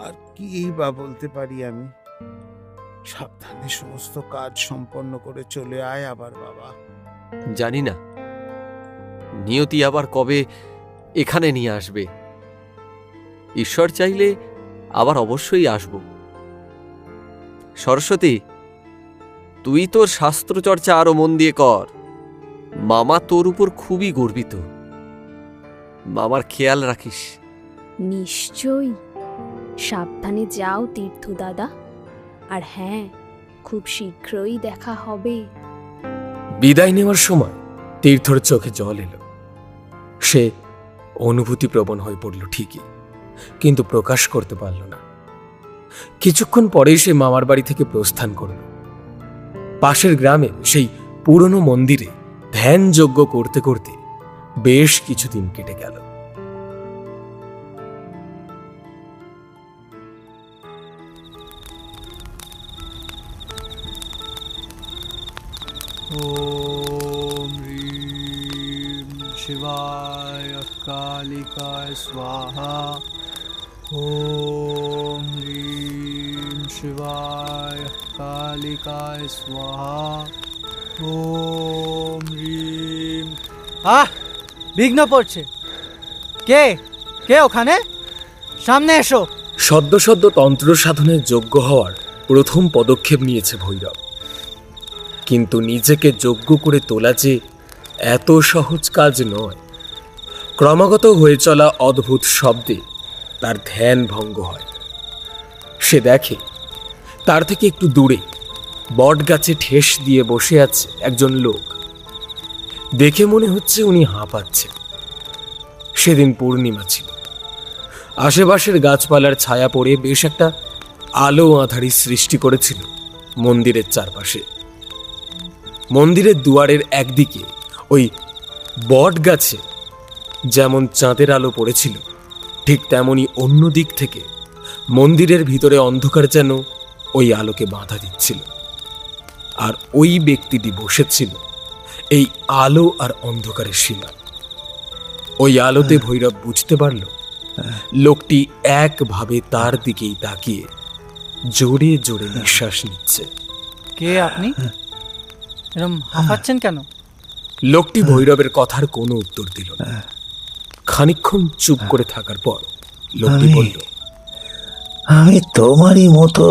আর কি বা বলতে পারি আমি? সাবধানে সমস্ত কাজ সম্পন্ন করে চলে আয় আবার বাবা। জানি না নিয়তি আবার কবে এখানে নিয়ে আসবে। ঈশ্বর চাইলে আবার অবশ্যই আসব। সরস্বতী, তুই তোর শাস্ত্র চর্চা আরো মন দিয়ে কর। মামা তোর উপর খুবই গর্বিত। মামার খেয়াল রাখিস। নিশ্চয়ই। সাবধানে যাও তীর্থ দাদা। আর হ্যাঁ, খুব শীঘ্রই দেখা হবে। বিদায় নেওয়ার সময় তীর্থর চোখে জল এলো। সে অনুভূতিপ্রবণ হয়ে পড়ল ঠিকই, কিন্তু প্রকাশ করতে পারল না। কিছুক্ষণ পরেই সে মামার বাড়ি থেকে প্রস্থান করল। পাশের গ্রামে সেই পুরনো মন্দিরে ধ্যান যজ্ঞ করতে করতে বেশ কিছুদিন কেটে গেল। ओम ह्रीं शिवाय कालिकाय स्वाहा। ओम ह्रीं शिवाय कालिकाय स्वाहा। ओम ह्रीं। বিঘ্ন পড়ছে। কে কে ওখানে? সামনে এসো। সদ্য সদ্য তন্ত্র সাধনের যোগ্য হওয়ার প্রথম পদক্ষেপ নিয়েছে ভৈরব, কিন্তু নিজেকে যোগ্য করে তোলা যে এত সহজ কাজ নয়। ক্রমাগত হয়ে চলা অদ্ভুত শব্দে তার ধ্যান ভঙ্গ হয়। সে দেখে তার থেকে একটু দূরে বট গাছে ঠেস দিয়ে বসে আছে একজন লোক। দেখে মনে হচ্ছে উনি হাঁপাচ্ছেন। সেদিন পূর্ণিমা ছিল। আশেপাশের গাছপালার ছায়া পড়ে বেশ একটা আলো আঁধারি সৃষ্টি করেছিল মন্দিরের চারপাশে। মন্দিরের দুয়ারের একদিকে ওই বট গাছে যেমন চাঁদের আলো পড়েছিল, ঠিক তেমনি অন্য দিক থেকে মন্দিরের ভিতরে অন্ধকার যেন ওই আলোকে বাধা দিচ্ছিল। আর ওই ব্যক্তিটি বসেছিল এই আলো আর অন্ধকারের সীমা। ওই আলোতে ভৈরব বুঝতে পারল লোকটি একভাবে তার দিকেই তাকিয়ে জোরে জোরে নিঃশ্বাস নিচ্ছে। কে আপনি? এরকম হাঁপাচ্ছেন কেন? লোকটি ভৈরবের কথার কোনো উত্তর দিল না। খানিকক্ষণ চুপ করে থাকার পর লোকটি বলল, আমি তোমারই মতো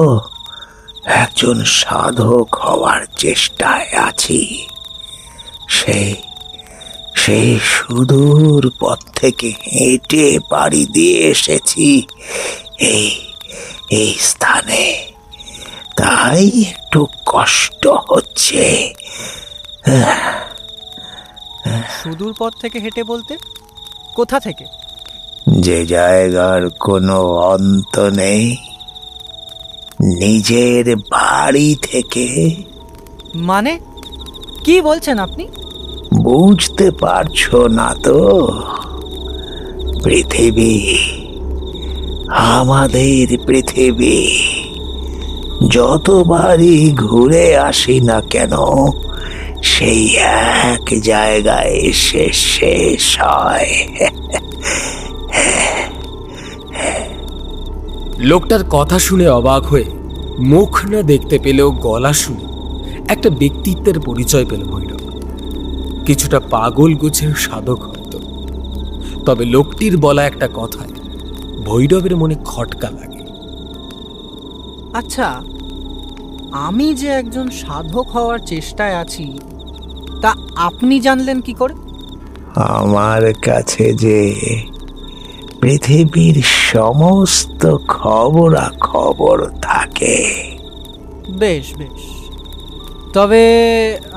একজন সাধক হওয়ার চেষ্টায় আছি। সেই সুদূর পথ থেকে হেঁটে পাড়ি দিয়ে এসেছি এই স্থানে, তাই একটু কষ্ট হচ্ছে। সুদূর পথ থেকে হেঁটে বলতে কোথা থেকে? যে জায়গার কোনো অন্ত নেই, নিজের বাড়ি থেকে। মানে কি বলছেন আপনি? বুঝতে পারছো না তো? পৃথিবী, আমাদের পৃথিবী, যতবারই ঘুরে আসি না কেন সেই এক জায়গায় এসে শেষ হয়। লোকটার কথা শুনে অবাক হয়ে মুখ না দেখতে পেলেও গলা শুনে একটা ব্যক্তিত্বের পরিচয় পেল ভৈরব। কিছুটা পাগল গোছের সাধক হয়তো, তবে লোকটির বলা একটা কথায় ভৈরবের মনে খটকা লাগে। আচ্ছা, আমি যে একজন সাধক হওয়ার চেষ্টায় আছি তা আপনি জানলেন কি করে? আমার কাছে যে পৃথিবীর সমস্ত খবরাখবর থাকে। বেশ বেশ, তবে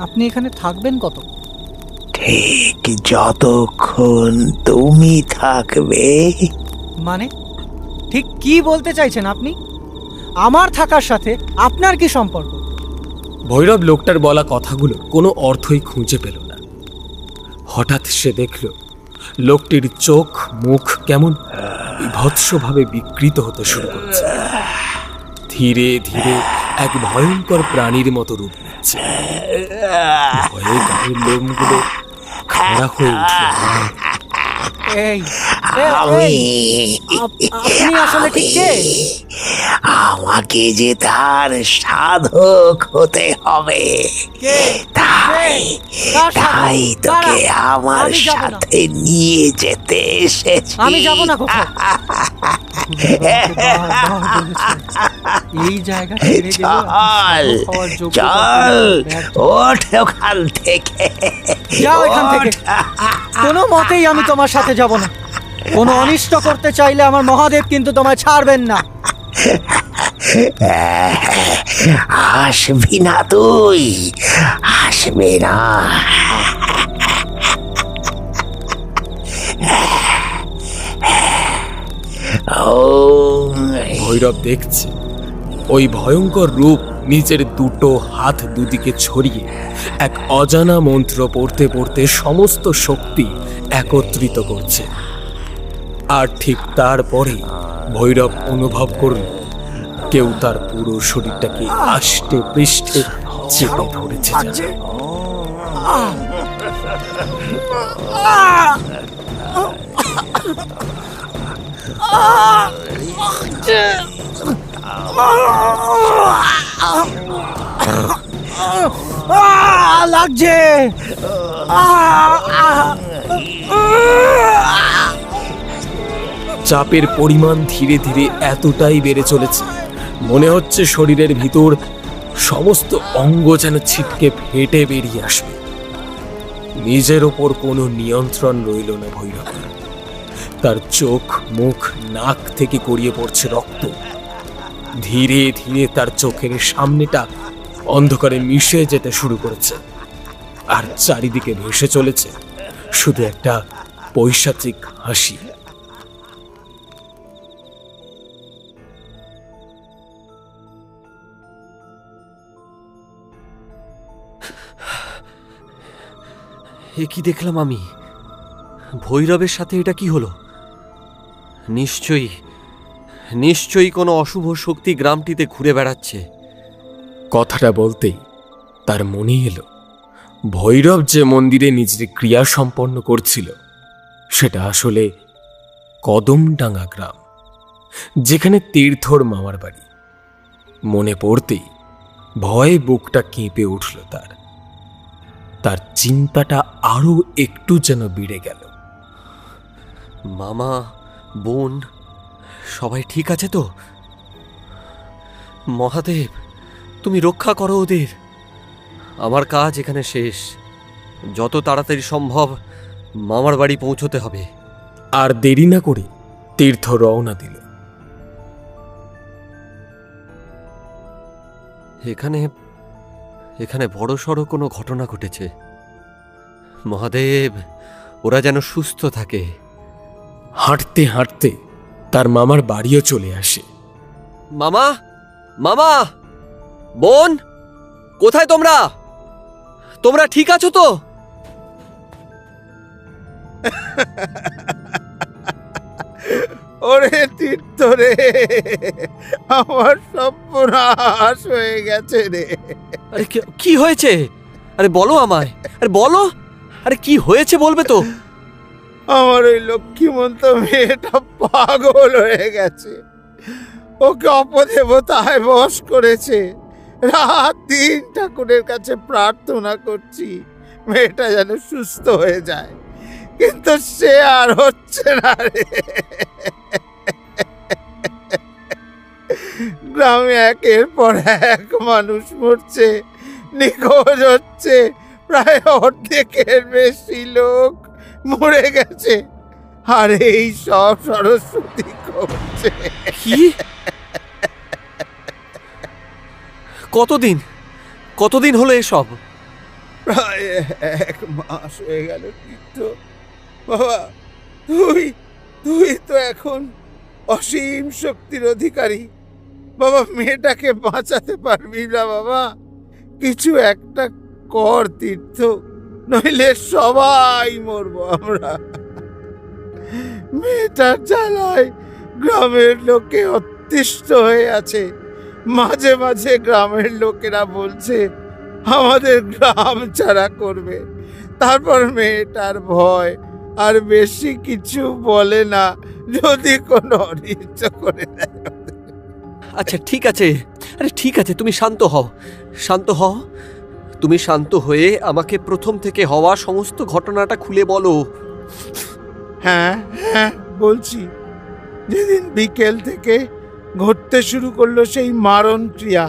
আপনি এখানে থাকবেন কত? ঠিক যতক্ষণ তুমি থাকবে। মানে ঠিক কি বলতে চাইছেন আপনি? আমার থাকার সাথে আপনার কি সম্পর্ক? ভৈরব লোকটার বলা কথাগুলো কোনো অর্থই খুঁজে পেল না। হঠাৎ সে দেখল লোকটির চোখ মুখ কেমন বিভৎসভাবে বিকৃত হতে শুরু করছে। ধীরে ধীরে এক ভয়ঙ্কর প্রাণীর মতো রূপ নিচ্ছে। ভয়ে গায়ের লোমগুলো খাড়া হয়ে উঠল। আপনি আসলে ঠিক কে? আমাকে যে তার সাধক হতে হবে, তাই তোকে আমার সাথে নিয়ে যেতে এসেছি। আমি যাব না কোথাও। এই জায়গা ছেড়ে চল, ওঠ ওখান থেকে। যাও এখান থেকে। কোনো মতেই আমি তোমার সাথে যাব না। কোনো অনিষ্ট করতে চাইলে আমার মহাদেব কিন্তু তোমায় ছাড়বেন না। আসবি না তুই, আসবে না। ভৈরব দেখছে ওই ভয়ঙ্কর রূপ নিজের দুটো হাত দুদিকে ছড়িয়ে এক অজানা মন্ত্র পড়তে পড়তে সমস্ত শক্তি একত্রিত করছে। আর ঠিক তারপরে ভৈরব অনুভব করল কেউ তার পুরো শরীরটাকে আষ্টে পৃষ্ঠে চেপে ধরেছে। লাগছে। চাপের পরিমাণ ধীরে ধীরে এতটাই বেড়ে চলেছে, মনে হচ্ছে শরীরের ভিতর সমস্ত অঙ্গ যেন ছিটকে ফেটে বেরিয়ে আসবে। নিজের ওপর কোনো নিয়ন্ত্রণ রইল না ভৈরব। তার চোখ মুখ নাক থেকে গড়িয়ে পড়ছে রক্ত। ধীরে ধীরে তার চোখের সামনেটা অন্ধকারে মিশে যেতে শুরু করেছে, আর চারিদিকে ভেসে চলেছে শুধু একটা পৈশাচিক হাসি। এ কি দেখলাম আমি? ভৈরবের সাথে এটা কি হলো? নিশ্চয়ই নিশ্চয়ই কোনো অশুভ শক্তি গ্রামটিতে ঘুরে বেড়াচ্ছে। কথাটা বলতেই তার মনে এলো ভৈরব যে মন্দিরে নিজের ক্রিয়া সম্পন্ন করছিল সেটা আসলে কদমডাঙ্গা গ্রাম, যেখানে তীর্থর মামার বাড়ি। মনে পড়তেই ভয়ে বুকটা কেঁপে উঠল তার। তার চিন্তাটা আরো একটু যেন বেড়ে গেল। মামা বোন সবাই ঠিক আছে তো? মহাদেব, তুমি রক্ষা করো ওদের। আমার কাজ এখানে শেষ। যত তাড়াতাড়ি সম্ভব মামার বাড়ি পৌঁছতে হবে। আর দেরি না করে তীর্থ রওনা দিল। এখানে এখানে বড়সড় কোনো ঘটনা ঘটেছে। মহাদেব, ওরা যেন সুস্থ থাকে। হাঁটতে হাঁটতে তার মামার বাড়িও চলে আসে। মামা, মামা, বোন, কোথায় তোমরা? তোমরা ঠিক আছো তো? ওরে তীর্থ রে, আমার সর্বনাশ হয়ে গেছে রে। আরে কি হয়েছে? আরে বলো আমায়, আরে বলো, আরে কি হয়েছে বলবে তো? আমার ওই লক্ষ্মীমন্ত মেয়েটা পাগল হয়ে গেছে। ওকে অপদেবতায় বশ করেছে। রাত দিন ঠাকুরের কাছে প্রার্থনা করছি মেয়েটা যেন সুস্থ হয়ে যায়, কিন্তু সে আর হচ্ছে না রে। গ্রামে একের পর এক মানুষ মরছে, নিখোঁজ হচ্ছে, প্রায় অর্ধেকের বেশি লোক মরে গেছে, আর এই সব সরস্বতী করছে। কি? কতদিন হলো এসব? প্রায় 1 মাস হয়ে গেল। তীর্থ বাবা, তুই তো এখন অসীম শক্তির অধিকারী বাবা, মেয়েটাকে বাঁচাতে পারবি না বাবা? কিছু একটা কর তীর্থ, নইলে সবাই মরবো আমরা। মেয়েটার জ্বালায় গ্রামের লোকে অতিষ্ঠ হয়ে আছে। মাঝে মাঝে গ্রামের লোকেরা বলছে আমাদের গ্রাম ছাড়া করবে। তারপর মেয়েটার ভয়, আর বেশি কিছু বলে না, যদি কোনো অনিষ্ট করে দেয়। আচ্ছা ঠিক আছে, আরে ঠিক আছে, তুমি শান্ত হও। তুমি শান্ত হয়ে আমাকে প্রথম থেকে হওয়া সমস্ত ঘটনাটা খুলে বলো। হ্যাঁ বলছি। যেদিন বিকেল থেকে ঘটতে শুরু করলো সেই মারণ ক্রিয়া,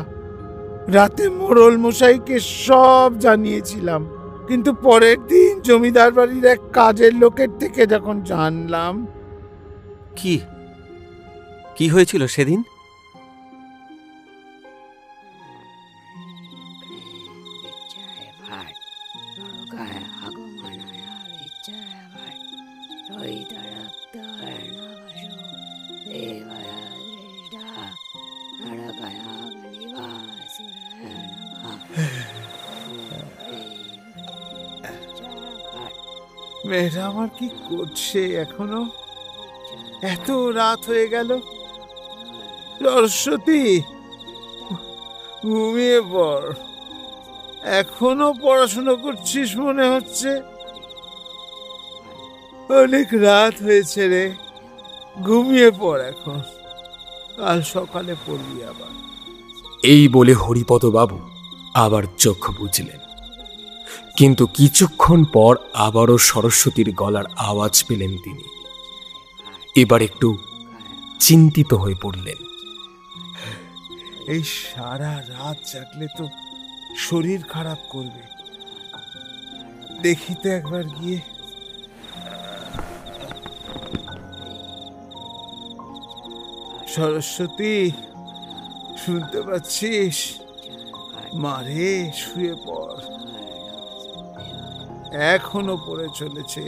রাতে মোড়ল মশাইকে সব জানিয়েছিলাম, কিন্তু পরের দিন জমিদার বাড়ির এক কাজের লোকের থেকে যখন জানলাম। কি হয়েছিল সেদিন? মেয়েরা আমার কি করছে এখনো? এত রাত হয়ে গেল। সরস্বতী, ঘুমিয়ে পড়। এখনো পড়াশোনা করছিস মনে হচ্ছে। অনেক রাত হয়েছে রে, ঘুমিয়ে পড় এখন, কাল সকালে পড়বি আবার। এই বলে হরিপদ বাবু আবার চোখ বুঝলেন, কিন্তু কিছুক্ষণ পর আবারও সরস্বতীর গলার আওয়াজ পেলেন তিনি। এবার একটু চিন্তিত হয়ে পড়লেন। এই সারা রাত জাগলে তো শরীর খারাপ করবে, দেখি তো একবার গিয়ে। সরস্বতী, শুনতে পাচ্ছিস? মারে, শুয়ে পড়। এখনো পড়ে চলেছে।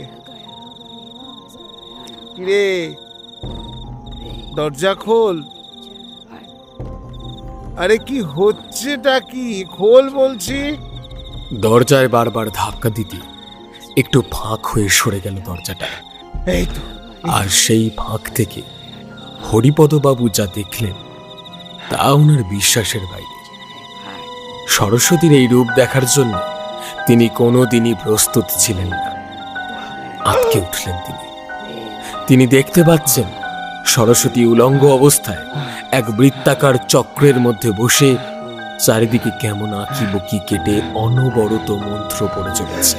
রে, দরজা খোল। আরে কি হচ্ছেটা কি? খোল বলছি। দরজায় বারবার ধাক্কা দিতে একটু ফাঁক হয়ে সরে গেল দরজাটা। এই তো। আর সেই ফাঁক থেকে হরিপদবাবু যা দেখলেন তা ওনার বিশ্বাসের বাইরে। সরস্বতীর এই রূপ দেখার জন্য তিনি কোনোদিনই প্রস্তুত ছিলেন না। আটকে উঠলেন তিনি দেখতে পাচ্ছেন সরস্বতী উলঙ্গ অবস্থায় এক বৃত্তাকার চক্রের মধ্যে বসে চারিদিকে কেমন আঁকিবুকি কেটে অনবরত মন্ত্র পড়ে চলেছে।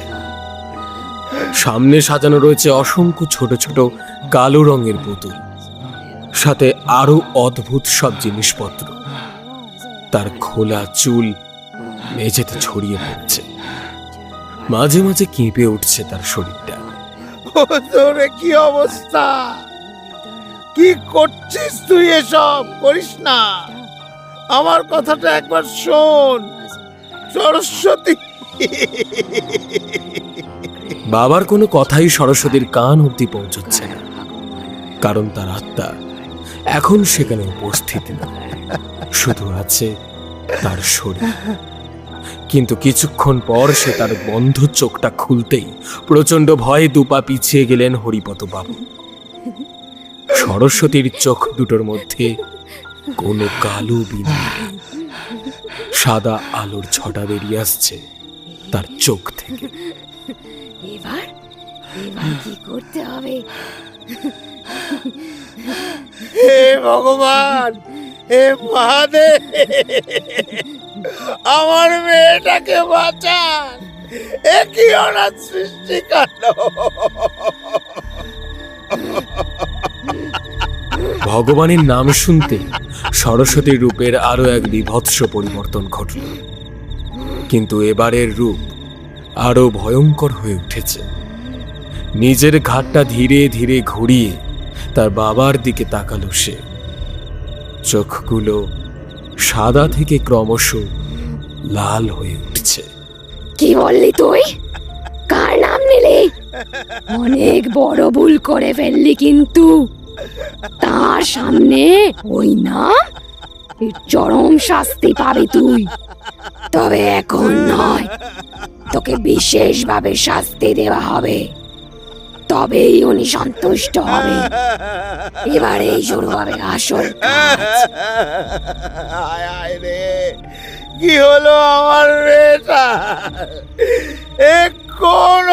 সামনে সাজানো রয়েছে অসংখ্য ছোট ছোট কালো রঙের পুতুল, সাথে আরো অদ্ভুত সব জিনিসপত্র। তার খোলা চুল মেঝেতে ছড়িয়ে পড়ছে, মাঝে মাঝে কেঁপে উঠছে তার শরীরটা। তোরে কি অবস্থা? কি করছিস তুই? এসব করিস না, আমার কথাটা একবার শোন। সরস্বতী। বাবার কোনো কথাই সরস্বতীর কান অবধি পৌঁছচ্ছে না, কারণ তার আত্মা এখন সেখানে উপস্থিত না, শুধু আছে তার শরীর। কিন্তু কিছুক্ষণ পর সে তার বন্ধ চোখটা খুলতেই প্রচন্ড ভয়ে দুপা পিছিয়ে গেলেন হরিপদ বাবু। সরস্বতীর চোখ দুটোর মধ্যে কোনো কালো বিন্দু, সাদা আলোর ছটা বেরিয়ে আসছে তার চোখ থেকে। এবার কি করতে হবে? হে ভগবান, হে মহাদেব, আমার মেয়েটাকে বাঁচান। এ কি অনাথ সৃষ্টিকাণ্ড! ভগবানের নাম শুনতে সরস্বতীর রূপের আরো এক বীভৎস পরিবর্তন ঘটল। কিন্তু এবারের রূপ আরো ভয়ঙ্কর হয়ে উঠেছে। নিজের ঘাটটা ধীরে ধীরে ঘুরিয়ে তার বাবার দিকে তাকালো সে। চোখগুলো সাদা থেকে ক্রমশ লাল হয়ে উঠছে। কি বললি তুই? কার নাম নিলি? অনেক বড় ভুল করে ফেললি কিন্তু। তার সামনে ওই নাম, এর চরম শাস্তি পাবি তুই। তবে এখন নয়, তোকে বিশেষভাবে শাস্তি দেওয়া হবে, তবেই উনি সন্তুষ্ট হবে। এবারেই শুরু হবে আসল কাজ। কি হলো আমার মেয়েটা? কোন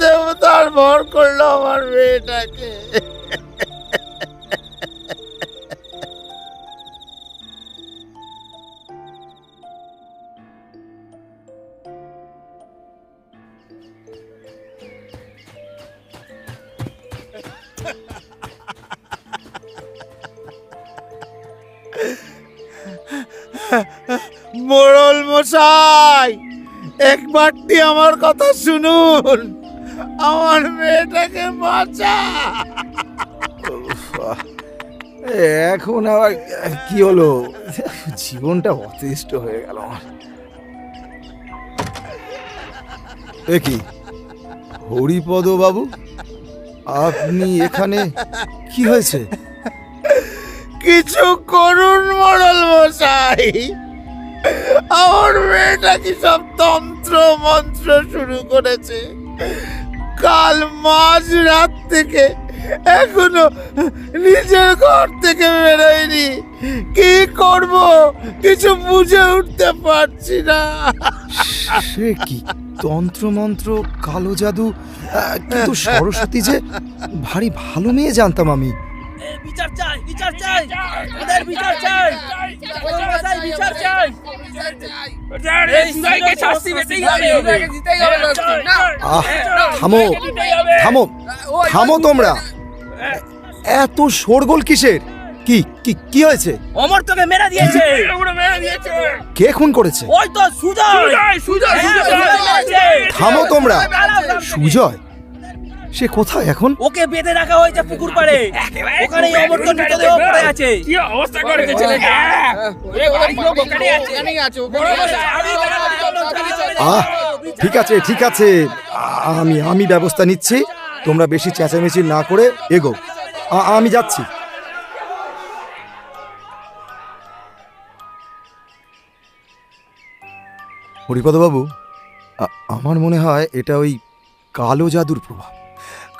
দেবতার ভর করলো আমার মেয়েটাকে? মোড়ল মশাই, একবারটি আমার কথা শুনুন, আমার মেয়েটাকে বাঁচা। এখন আবার কি হলো? জীবনটা অতিষ্ঠ হয়ে গেল আমার। এ কি হরিপদ বাবু, আপনি এখানে? কি হয়েছে? কিছু করুন মোড়ল মশাই, আমার মেয়েটা কি সব তন্ত্র মন্ত্র শুরু করেছে। কাল মাঝ রাত থেকে এখনো নিজের ঘর থেকে বেরোয়নি। কি করব কিছু বুঝে উঠতে পারছি না। সে কি তন্ত্র মন্ত্র, কালো জাদু? কিন্তু সরস্বতী যে ভারী ভালো মেয়ে জানতাম আমি। বিচার চাই, বিচার চাই, ওদের বিচার চাই, বিচার চাই। থামো থামো থামো তোমরা, এত শোরগোল কিসের? কি কি কি হয়েছে? অমর তোকে মেরে দিয়েছে। কে খুন করেছে? ওই তো সুজয়। থামো তোমরা। সুজয়? সে কোথায় এখন? ওকে বেঁধে রাখা হয়েছে পুকুর পাড়ে। ওখানে অমর তো মৃতদেহ পড়ে আছে। কি অবস্থা করেছে ছেলেটা? ঠিক আছে ঠিক আছে, আমি ব্যবস্থা নিচ্ছি। তোমরা বেশি চেঁচামেচি না করে এগো, আমি যাচ্ছি। হরিপদবাবু, আমার মনে হয় এটা ওই কালো জাদুর প্রভাব।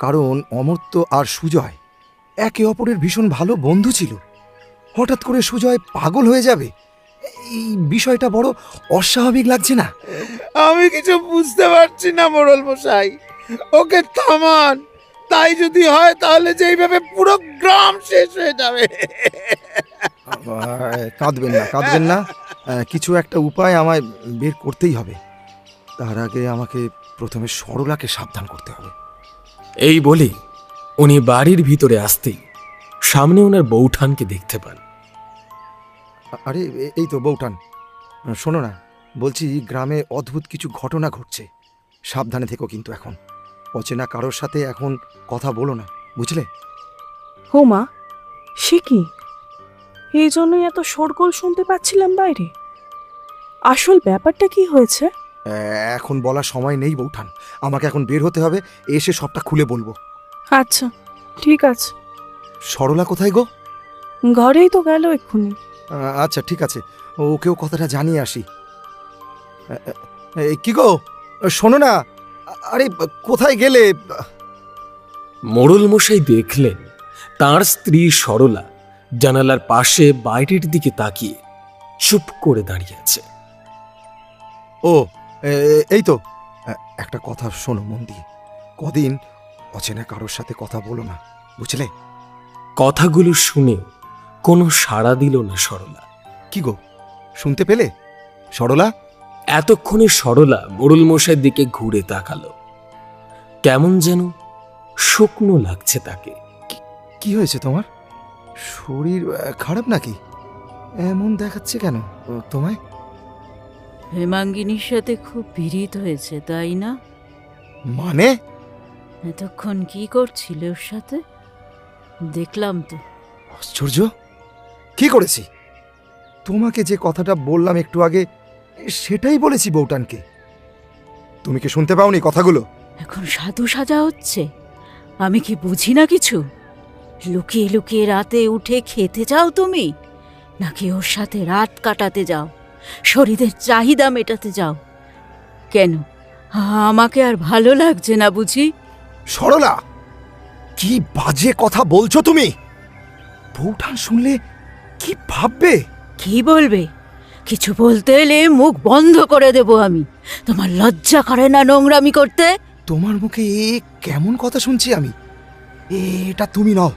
কারণ অমর্ত্য আর সুজয় একে অপরের ভীষণ ভালো বন্ধু ছিল। হঠাৎ করে সুজয় পাগল হয়ে যাবে, এই বিষয়টা বড় অস্বাভাবিক লাগছে না? আমি কিছু বুঝতে পারছি না মোড়ল মশাই, ওকে থামান। তাই যদি হয় তাহলে যেইভাবে পুরো গ্রাম শেষ হয়ে যাবে। কাঁদবেন না কাঁদবেন না, কিছু একটা উপায় আমায় বের করতেই হবে। তার আগে আমাকে প্রথমে সরলাকে সাবধান করতে হবে। এই বলে উনি বাড়ির ভিতরে আসতেই সামনে ওনার বৌঠানকে দেখতে পান। আরে এই তো বৌঠান, শোনো না, বলছি গ্রামে অদ্ভুত কিছু ঘটনা ঘটছে, সাবধানে থেকো কিন্তু। এখন অচেনা কারোর সাথে এখন কথা বলো না, বুঝলে? হো মা, সে কি? এই জন্যই এত শোরগোল শুনতে পাচ্ছিলাম বাইরে। আসল ব্যাপারটা কি হয়েছে? এখন বলার সময় নেই বৌঠান, আমাকে এখন বের হতে হবে, এসে সবটা খুলে বলবো। আচ্ছা ঠিক আছে। সরলা কোথায় গো? ঘরেই তো গেল এক্ষুনি। আচ্ছা ঠিক আছে, ওকেও কথাটা জানিয়ে আসি। কি গো, শোনো না, আরে কোথায় গেলে? মোড়ল মশাই দেখলেন তার স্ত্রী সরলা জানালার পাশে বাইরের দিকে তাকিয়ে চুপ করে দাঁড়িয়ে আছে। ও এই তো, একটা কথা শোনো মন দিয়ে, কদিন অচেনা কারোর সাথে কথা বলো না, বুঝলে? কথাগুলো শুনে কোনো সাড়া দিল না সরলা। কি গো, শুনতে পেলে সরলা? এতক্ষণে সরলা মোড়ল মশাইয়ের দিকে ঘুরে তাকালো। কেমন যেন শুকনো লাগছে তাকে। কি হয়েছে তোমার? শরীর খারাপ নাকি? এমন দেখাচ্ছে কেন তোমায়? হেমাঙ্গিনীর সাথে খুব পীড়িত হয়েছে, তাই না? মানে? এতক্ষণ কি করছিলে ওর সাথে? দেখলাম তো। আশ্চর্য! কি করেছি? তোমাকে যে কথাটা বললাম একটু আগে, সেটাই বলেছি বউটানকে। তুমি কি শুনতে পাওনি কথাগুলো? এখন সাধু সাজা হচ্ছে? আমি কি বুঝি না কিছু? লুকিয়ে লুকিয়ে রাতে উঠে খেতে যাও তুমি, নাকি ওর সাথে রাত কাটাতে যাও, শরীরের চাহিদা মেটাতে যাও? কেন, আমাকে আর ভালো লাগছে না বুঝি? সরলা, কি বাজে কথা বলছো তুমি! বউঠান শুনলে কি ভাববে? কি বলবে? কিছু বলতে এলে মুখ বন্ধ করে দেব আমি। তোমার লজ্জা করে না নোংরামি করতে? তোমার মুখে কেমন কথা শুনছি আমি? এটা তুমি নও,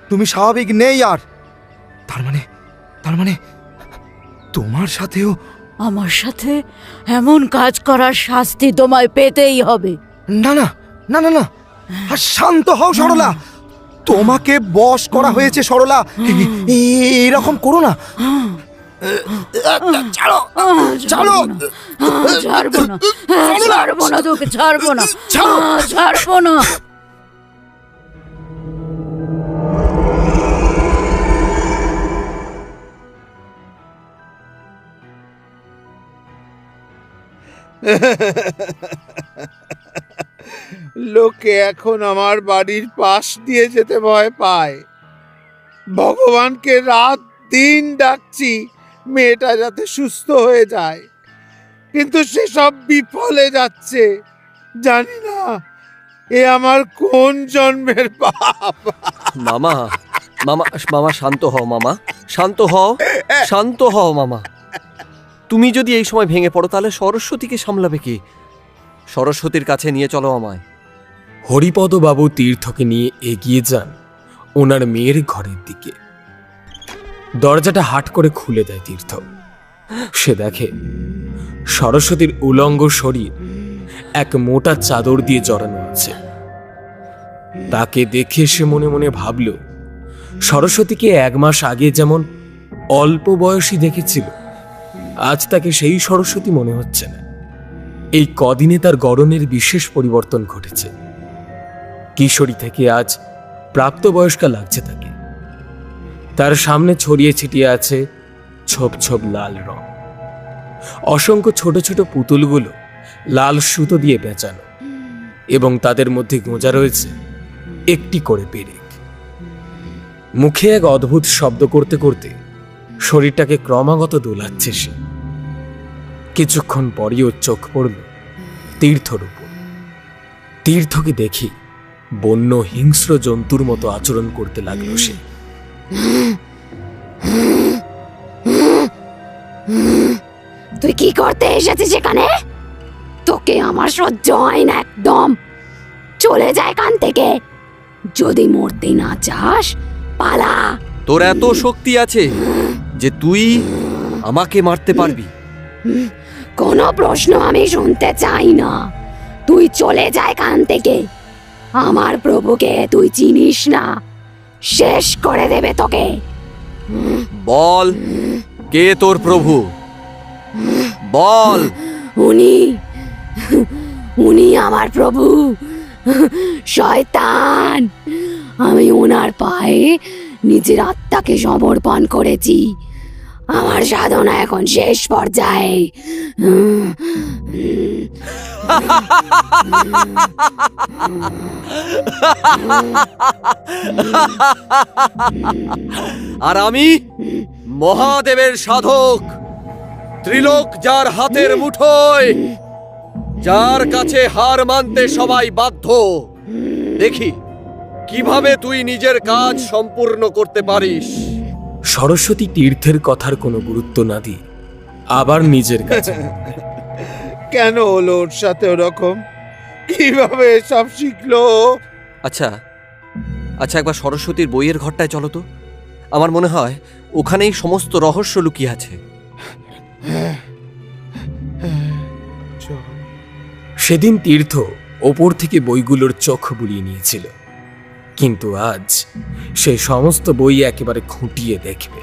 তুমি স্বাভাবিক নেই। আর তার মানে তোমার সাথেও? আমার সাথে এমন কাজ করার শাস্তি তোমায় পেতেই হবে। না না না না না, শান্ত হও সরলা। তোমাকে বশ করা হয়েছে সরলা, এরকম করো না। ছাড়ো ছাড়ো, ছাড়বো না, ছাড়বো না তোকে, ছাড়বো না, ছাড়বো না। লোকে এখন আমার বাড়ির পাশ দিয়ে যেতে ভয় পায়। ভগবানকে রাত দিন ডাকছি মেয়েটা যাতে সুস্থ হয়ে যায়, কিন্তু সেসব বিফলে যাচ্ছে। জানি না এ আমার কোন জন্মের পাপ। মামা মামা মামা শান্ত হও, মামা শান্ত হও, শান্ত হও মামা। তুমি যদি এই সময় ভেঙে পড়ো তাহলে সরস্বতীকে সামলাবে কে? সরস্বতীর কাছে নিয়ে চলো আমায়। হরিপদ বাবু তীর্থকে নিয়ে এগিয়ে যান ওনার মেয়ের ঘরের দিকে। দরজাটা হাট করে খুলে দেয় তীর্থ। সে দেখে সরস্বতীর উলঙ্গ শরীর এক মোটা চাদর দিয়ে জড়ানো আছে। তাকে দেখে সে মনে মনে ভাবল, সরস্বতীকে 1 মাস আগে যেমন অল্প বয়সী দেখেছিল, আজ তাকে সেই সরস্বতী মনে হচ্ছে না। এই কদিনে তার গড়নের বিশেষ পরিবর্তন ঘটেছে। কিশোরী থেকে আজ প্রাপ্তবয়স্কা লাগছে তাকে। তার সামনে ছড়িয়ে ছিটিয়ে আছে ছোপ ছোপ লাল রং। অসংখ্য ছোট ছোট পুতুলগুলো লাল সুতো দিয়ে পেঁচানো, এবং তাদের মধ্যে গোঁজা রয়েছে একটি করে পেরেক। মুখে এক অদ্ভুত শব্দ করতে করতে শরীরটাকে ক্রমাগত দোলাচ্ছে সে। কিছুক্ষণ পরই ওর চোখ পড়ল তীর্থর উপর। তীর্থকে দেখি বন্য হিংস্র জন্তুর মতো আচরণ করতে লাগলো সে। তুই কি করতে এসেছিস এখানে? তোকে আমার সহ্য হয় না একদম। চলে যায় এখান থেকে। যদি মরতে না চাস পালা। তোর এত শক্তি আছে যে তুই আমাকে মারতে পারবি? কোনো প্রশ্ন আমি শুনতে চাই না। তুই চলে যায় এখান থেকে। আমার প্রভুকে তুই চিনিস না, শেষ করে দেবে তোকে। বল, কে তোর প্রভু? বল। উনি আমার প্রভু শয়তান। আমি ওনার পায়ে নিজের আত্মাকে সমর্পণ করেছি। আমার সাধনা এখন শেষ পর্যায়ে। আর আমি মহাদেবের সাধক, ত্রিলোক যার হাতের মুঠোয়, যার কাছে হার মানতে সবাই বাধ্য। দেখি কিভাবে তুই নিজের কাজ সম্পূর্ণ করতে পারিস। সরস্বতী তীর্থের কথার কোনো গুরুত্ব না দিয়ে আবার নিজের কাছে। কেন হলো ওর সাথে ওরকম? কিভাবে সব শিখলো? আচ্ছা আচ্ছা, একবার সরস্বতীর বইয়ের ঘরটায় চলো তো। আমার মনে হয় ওখানেই সমস্ত রহস্য লুকিয়ে আছে। সেদিন তীর্থ ওপর থেকে বইগুলোর চোখ বুলিয়ে নিয়েছিল, কিন্তু আজ সেই সমস্ত বই একেবারে খুঁটিয়ে দেখবে।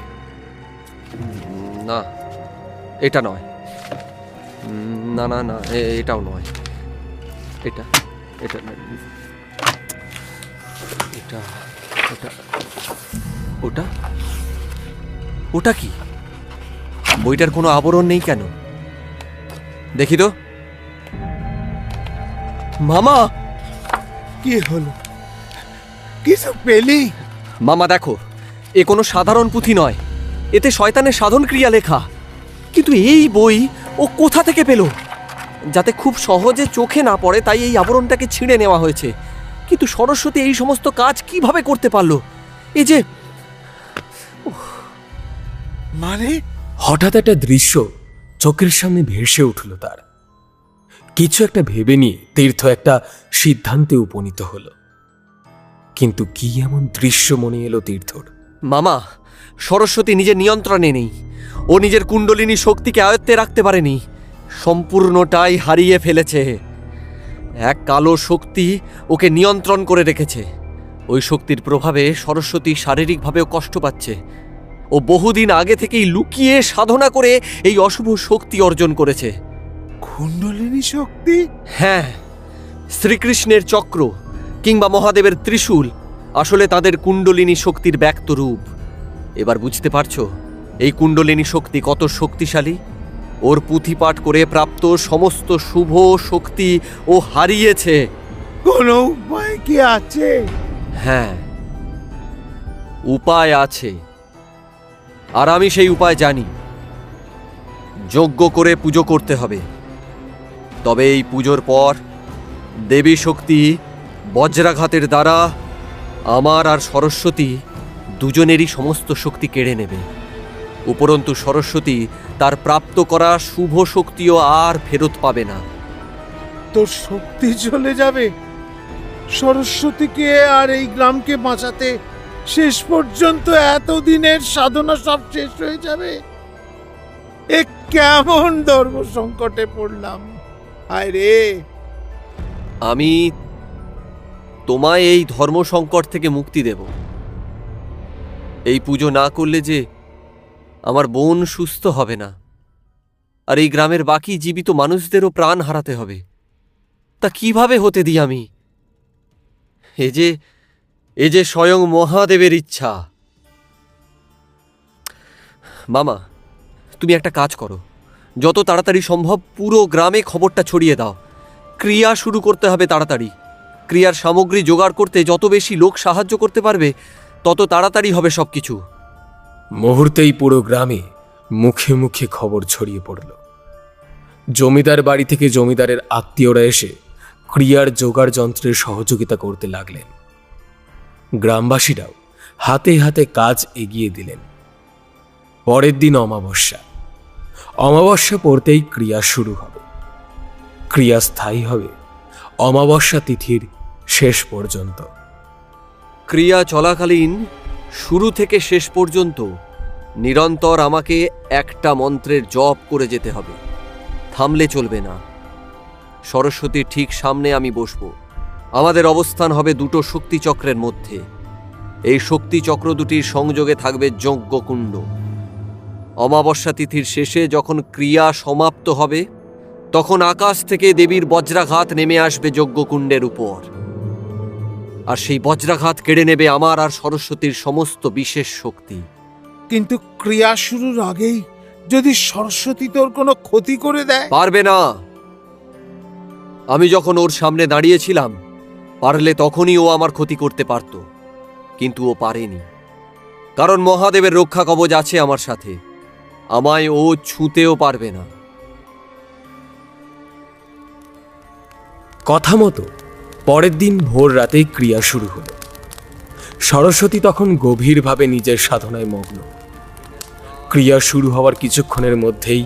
না, এটা নয়, না না না, এটাও নয়, এটা এটা এটা ওটা ওটা ওটা কি? বইটার কোনো আবরণ নেই কেন? দেখি তো। মামা, কি হলো? কিছু পেলি? মামা দেখো, এ কোনো সাধারণ পুঁথি নয়, এতে শয়তানের সাধন ক্রিয়া লেখা। কিন্তু এই বই ও কোথা থেকে পেল? যাতে খুব সহজে চোখে না পড়ে তাই এই আবরণটাকে ছিঁড়ে নেওয়া হয়েছে। কিন্তু সরস্বতী এই সমস্ত কাজ কিভাবে করতে পারলো? এই যে মানে হঠাৎ একটা দৃশ্য চোখের সামনে ভেসে উঠল তার। কিছু একটা ভেবে নিয়ে তীর্থ একটা সিদ্ধান্তে উপনীত হলো। কিন্তু কি এমন দৃশ্য মনে এলো তীর্থর? মামা, সরস্বতী নিজের নিয়ন্ত্রণে নেই। ও নিজের কুণ্ডলিনী শক্তিকে আয়ত্তে রাখতে পারেনি, সম্পূর্ণটাই হারিয়ে ফেলেছে। এক কালো শক্তি ওকে নিয়ন্ত্রণ করে রেখেছে। ওই শক্তির প্রভাবে সরস্বতী শারীরিকভাবেও কষ্ট পাচ্ছে। ও বহুদিন আগে থেকেই লুকিয়ে সাধনা করে এই অশুভ শক্তি অর্জন করেছে। কুণ্ডলিনী শক্তি? হ্যাঁ, শ্রীকৃষ্ণের চক্র কিংবা মহাদেবের ত্রিশূল আসলে তাদের কুণ্ডলিনী শক্তির ব্যক্ত রূপ। এবার বুঝতে পারছো এই কুণ্ডলিনী শক্তি কত শক্তিশালী? ওর পুঁথি পাঠ করে প্রাপ্ত সমস্ত শুভ শক্তি ও হারিয়েছে। কোনো উপায় কি আছে? হ্যাঁ, উপায় আছে, আর আমি সেই উপায় জানি। যজ্ঞ করে পুজো করতে হবে। তবে এই পুজোর পর দেবী শক্তি বজ্রাঘাতের দ্বারা আমার আর সরস্বতী দুজনেরই সমস্ত শক্তি কেড়ে নেবে। উপরন্তু সরস্বতী তার প্রাপ্ত করা শুভ শক্তিও আর ফেরত পাবে না। তোর শক্তি চলে যাবে? সরস্বতীকে আর এই গ্রামকে বাঁচাতে শেষ পর্যন্ত এতদিনের সাধনা সব শেষ হয়ে যাবে? এ কেমন ধর্ম সংকটে পড়লাম! হায় রে! আমি তোমায় এই ধর্ম সংকট থেকে মুক্তি দেব। এই পুজো না করলে যে আমার বোন সুস্থ হবে না, আর এই গ্রামের বাকি জীবিত মানুষদেরও প্রাণ হারাতে হবে। তা কিভাবে হতে দিই আমি? এ যে স্বয়ং মহাদেবের ইচ্ছা। মামা, তুমি একটা কাজ করো, যত তাড়াতাড়ি সম্ভব পুরো গ্রামে খবরটা ছড়িয়ে দাও। ক্রিয়া শুরু করতে হবে তাড়াতাড়ি। ক্রিয়ার সামগ্রী জোগাড় করতে যত বেশি লোক সাহায্য করতে পারবে তত তাড়াতাড়ি হবে সবকিছু। মুহূর্তেই পুরো গ্রামে মুখে মুখে খবর ছড়িয়ে পড়ল। জমিদার বাড়ি থেকে জমিদারের আত্মীয়রা এসে ক্রিয়ার জোগাড় যন্ত্রের সহযোগিতা করতে লাগলেন। গ্রামবাসীরাও হাতে হাতে কাজ এগিয়ে দিলেন। পরের দিন অমাবস্যা। অমাবস্যা পড়তেই ক্রিয়া শুরু হবে। ক্রিয়া স্থায়ী হবে অমাবস্যা তিথির শেষ পর্যন্ত। ক্রিয়া চলাকালীন শুরু থেকে শেষ পর্যন্ত নিরন্তর আমাকে একটা মন্ত্রের জপ করে যেতে হবে, থামলে চলবে না। সরস্বতীর ঠিক সামনে আমি বসব। আমাদের অবস্থান হবে দুটো শক্তিচক্রের মধ্যে। এই শক্তিচক্র দুটির সংযোগে থাকবে যজ্ঞকুণ্ড। অমাবস্যা তিথির শেষে যখন ক্রিয়া সমাপ্ত হবে তখন আকাশ থেকে দেবীর বজ্রাঘাত নেমে আসবে যজ্ঞকুণ্ডের উপর, আর সেই বজ্রাঘাত কেড়ে নেবে আমার আর সরস্বতীর সমস্ত বিশেষ শক্তি। কিন্তু ক্রিয়া শুরুর আগেই যদি সরস্বতী তোর কোনো ক্ষতি করে দেয়? পারবে না। আমি যখন ওর সামনে দাঁড়িয়েছিলাম, পারলে তখনই ও আমার ক্ষতি করতে পারত, কিন্তু ও পারেনি। কারণ মহাদেবের রক্ষা কবচ আছে আমার সাথে, আমায় ও ছুঁতেও পারবে না। কথা মতো পরের দিন ভোর রাতে ক্রিয়া শুরু হলো। সরস্বতী তখন গভীরভাবে নিজের সাধনায় মগ্ন। ক্রিয়া শুরু হওয়ার কিছুক্ষণের মধ্যেই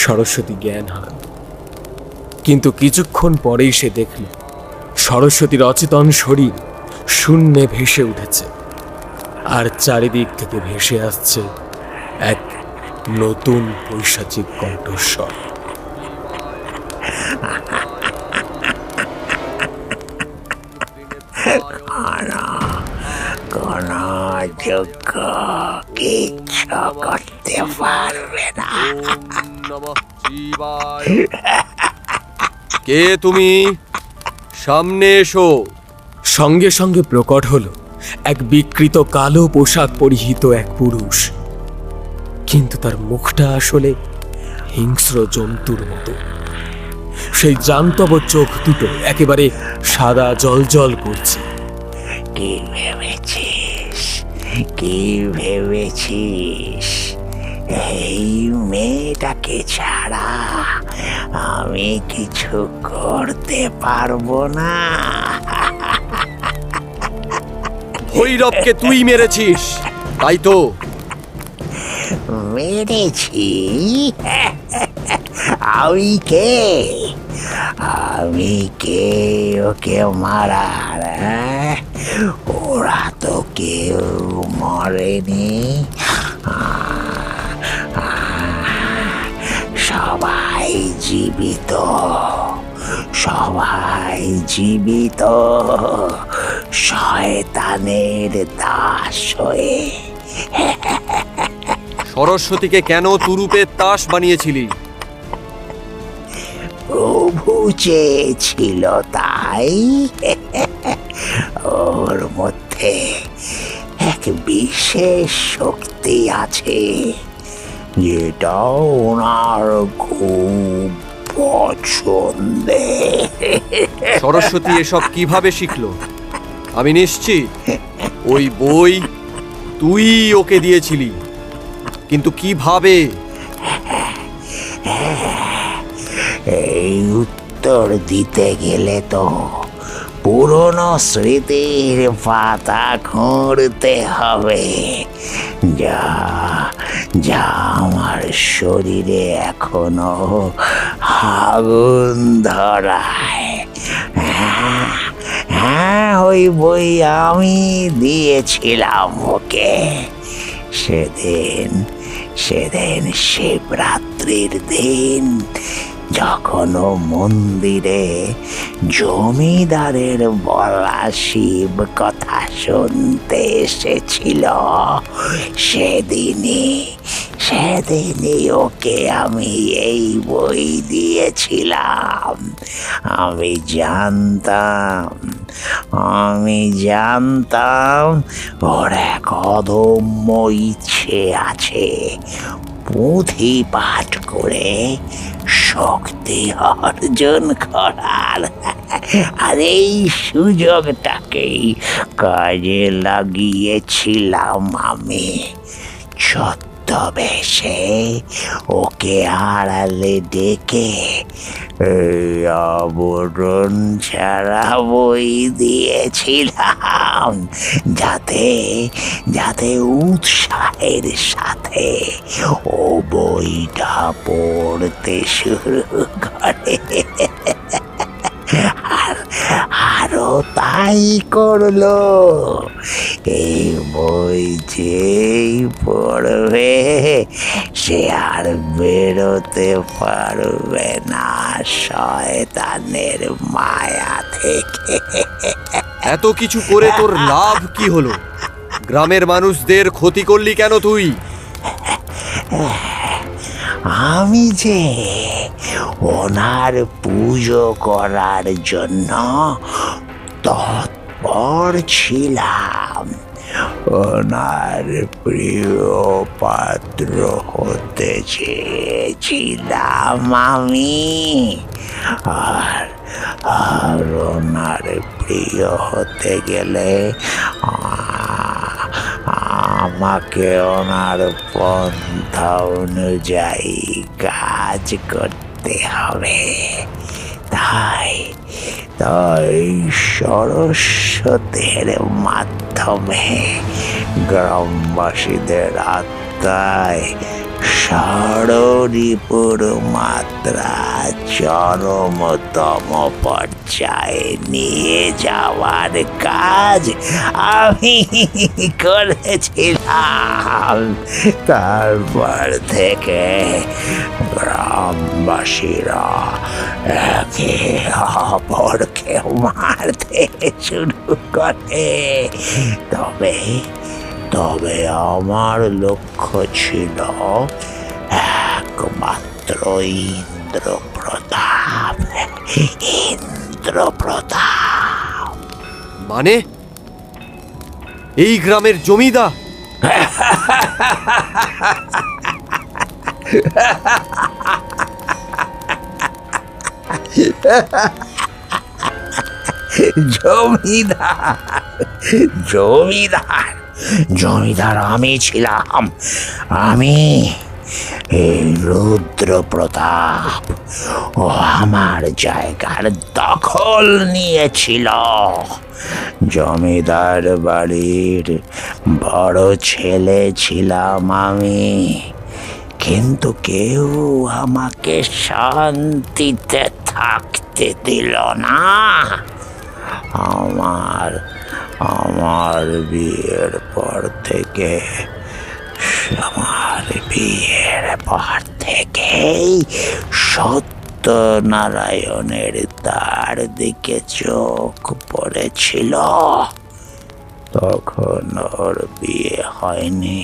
সরস্বতী জ্ঞান হারান। কিন্তু কিছুক্ষণ পরেই সে দেখল সরস্বতীর অচেতন শরীর শূন্যে ভেসে উঠেছে, আর চারিদিক থেকে ভেসে আসছে এক নতুন পৈশাচিক কণ্ঠস্বর। যোগ্য কিচ্ছু করতে পারবে না। কে তুমি? সামনে এসো। সঙ্গে সঙ্গে প্রকট হলো এক বিকৃত কালো পোশাক পরিহিত এক পুরুষ, কিন্তু তার মুখটা আসলে হিংস্র জন্তুর মতো। সেই জান্তব চোখ দুটো একেবারে সাদা জলজল করছে। কি ভেবেছিস এই মেয়েটাকে ছাড়া আমি কিছু করতে পারবো না? ভৈরবকে তুই মেরেছিস, তাই তো? মেরেছি? আমি কে ওকে মারার? ওরা তো কেউ মরেনি, সবাই জীবিত, শয়তানের দাস হয়ে। সরস্বতীকে কেন তুরুপের তাস বানিয়েছিলি? প্রভু চেয়েছিল তাই। ওর মধ্যে এক বিশেষ শক্তি আছে যেটা ওনার খুব পছন্দে। সরস্বতী এসব কিভাবে শিখলো? আমি নিশ্চিত ওই বই তুই ওকে দিয়েছিলি, কিন্তু কিভাবে? এই উত্তর দিতে গেলে তো পুরনো স্মৃতির পাতা খুঁড়তে হবে, যা আমার শরীরে এখনো আগুন ধরায়। হ্যাঁ, ওই বই আমি দিয়েছিলাম ওকে সেদিন শিবরাত্রির দিন, যখন ও মন্দিরে জমিদারের বলা শিব কথা শুনতে এসেছিল। সেদিনই ওকে আমি এই বই দিয়েছিলাম। আমি জানতাম ওর এক অদম্য ইচ্ছে আছে পুঁথি পাঠ করে শক্তি অর্জন করার। আর এই সুযোগটাকেই কাজে লাগিয়েছিলাম আমি। ছদ্মবেশে ওকে আড়ালে ডেকে আবরণ ছাড়া বই দিয়েছিলাম, যাতে উৎসাহের সাথে ও বইটা পড়তে শুরু করে। আরো তাই করলো। এই বই যেই পড়বে সে আর বেরোতে পারবে না শয়তানের মায়া থেকে। এত কিছু করে তোর লাভ কি হলো? গ্রামের মানুষদের ক্ষতি করলি কেন তুই? আমি যে ওনার পুজো করার জন্য তৎপর ছিলাম, ওনার প্রিয় পাত্র হতে চেয়েছিলাম আমি। আর ওনার প্রিয় হতে গেলে আমাকে ওনার পন্থা অনুযায়ী কাজ করতে হবে। তাই সরস্বতীর মাধ্যমে গ্রামবাসীদের আত্মায় ষড়রিপুর মাত্রা চরমতম পর্যায়ে নিয়ে যাওয়ার কাজ আমি করেছিলাম। তারপর থেকে গ্রামবাসীরা একে অপরকে মারতে শুরু করে। তবে আমার লক্ষ্য ছিল একমাত্র ইন্দ্রপ্রতাপ। ইন্দ্রপ্রতাপ মানে এই গ্রামের জমিদার? জমিদার জমিদার জমিদার আমি ছিলাম। আমি এই রুদ্রপ্রতাপ। ও আমার জায়গার দখল নিয়েছিল। জমিদার বাড়ির বড় ছেলে ছিলাম আমি, কিন্তু কেউ আমাকে শান্তিতে থাকতে দিল না। আমার বিয়ের পর থেকেই সত্যনারায়ণের তার দিকে চোখ পড়েছিল। তখন ওর বিয়ে হয়নি।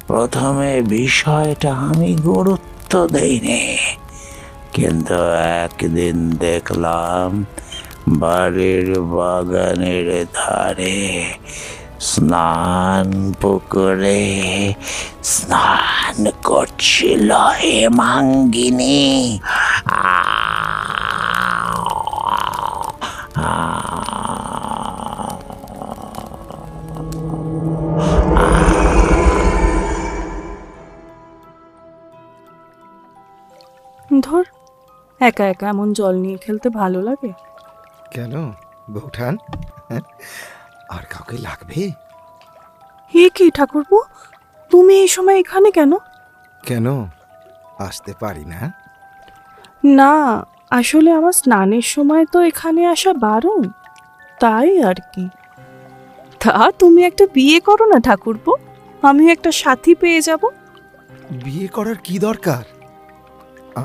প্রথমে বিষয়টা আমি গুরুত্ব দেইনি, কিন্তু একদিন দেখলাম বাড়ির বাগানের ধারে স্নান পুকুরে স্নান করছিল হেমাঙ্গিনী। ধর, একা একা এমন জল নিয়ে খেলতে ভালো লাগে? কেন বৌঠান, আর কাউকে লাগবে? হে কি ঠাকুরপো, তুমি এই সময় এখানে কেন? কেন আসতে পারি না? না, আসলে আমার স্নানের সময় তো এখানে আসা বারণ, তাই আর কি। তা তুমি একটা বিয়ে করো না ঠাকুরপো, আমি একটা সাথী পেয়ে যাব। বিয়ে করার কি দরকার?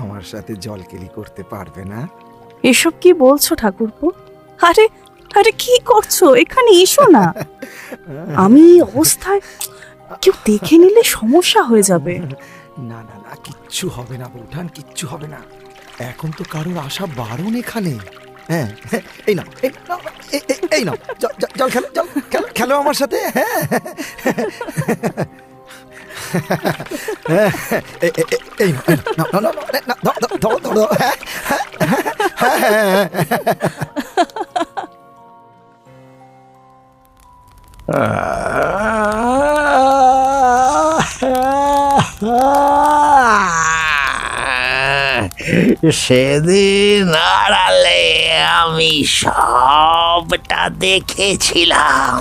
আমার সাথে জলকেলি করতে পারবে না? এসব কি বলছো ঠাকুরপো? আরে আরে কি করছো? এখানে এসো না। আমি এই অবস্থায় কেউ দেখে নিলে সমস্যা হয়ে যাবে। না না না, কিচ্ছু হবে না বৌঠান, কিচ্ছু হবে না। এখন তো কারোর আসা বারণ এখানে। হ্যাঁ, এই নাও এই নাও, জল খেলো আমার সাথে। এই ধরো। সেদিন আড়ালে আমি সবটা দেখেছিলাম।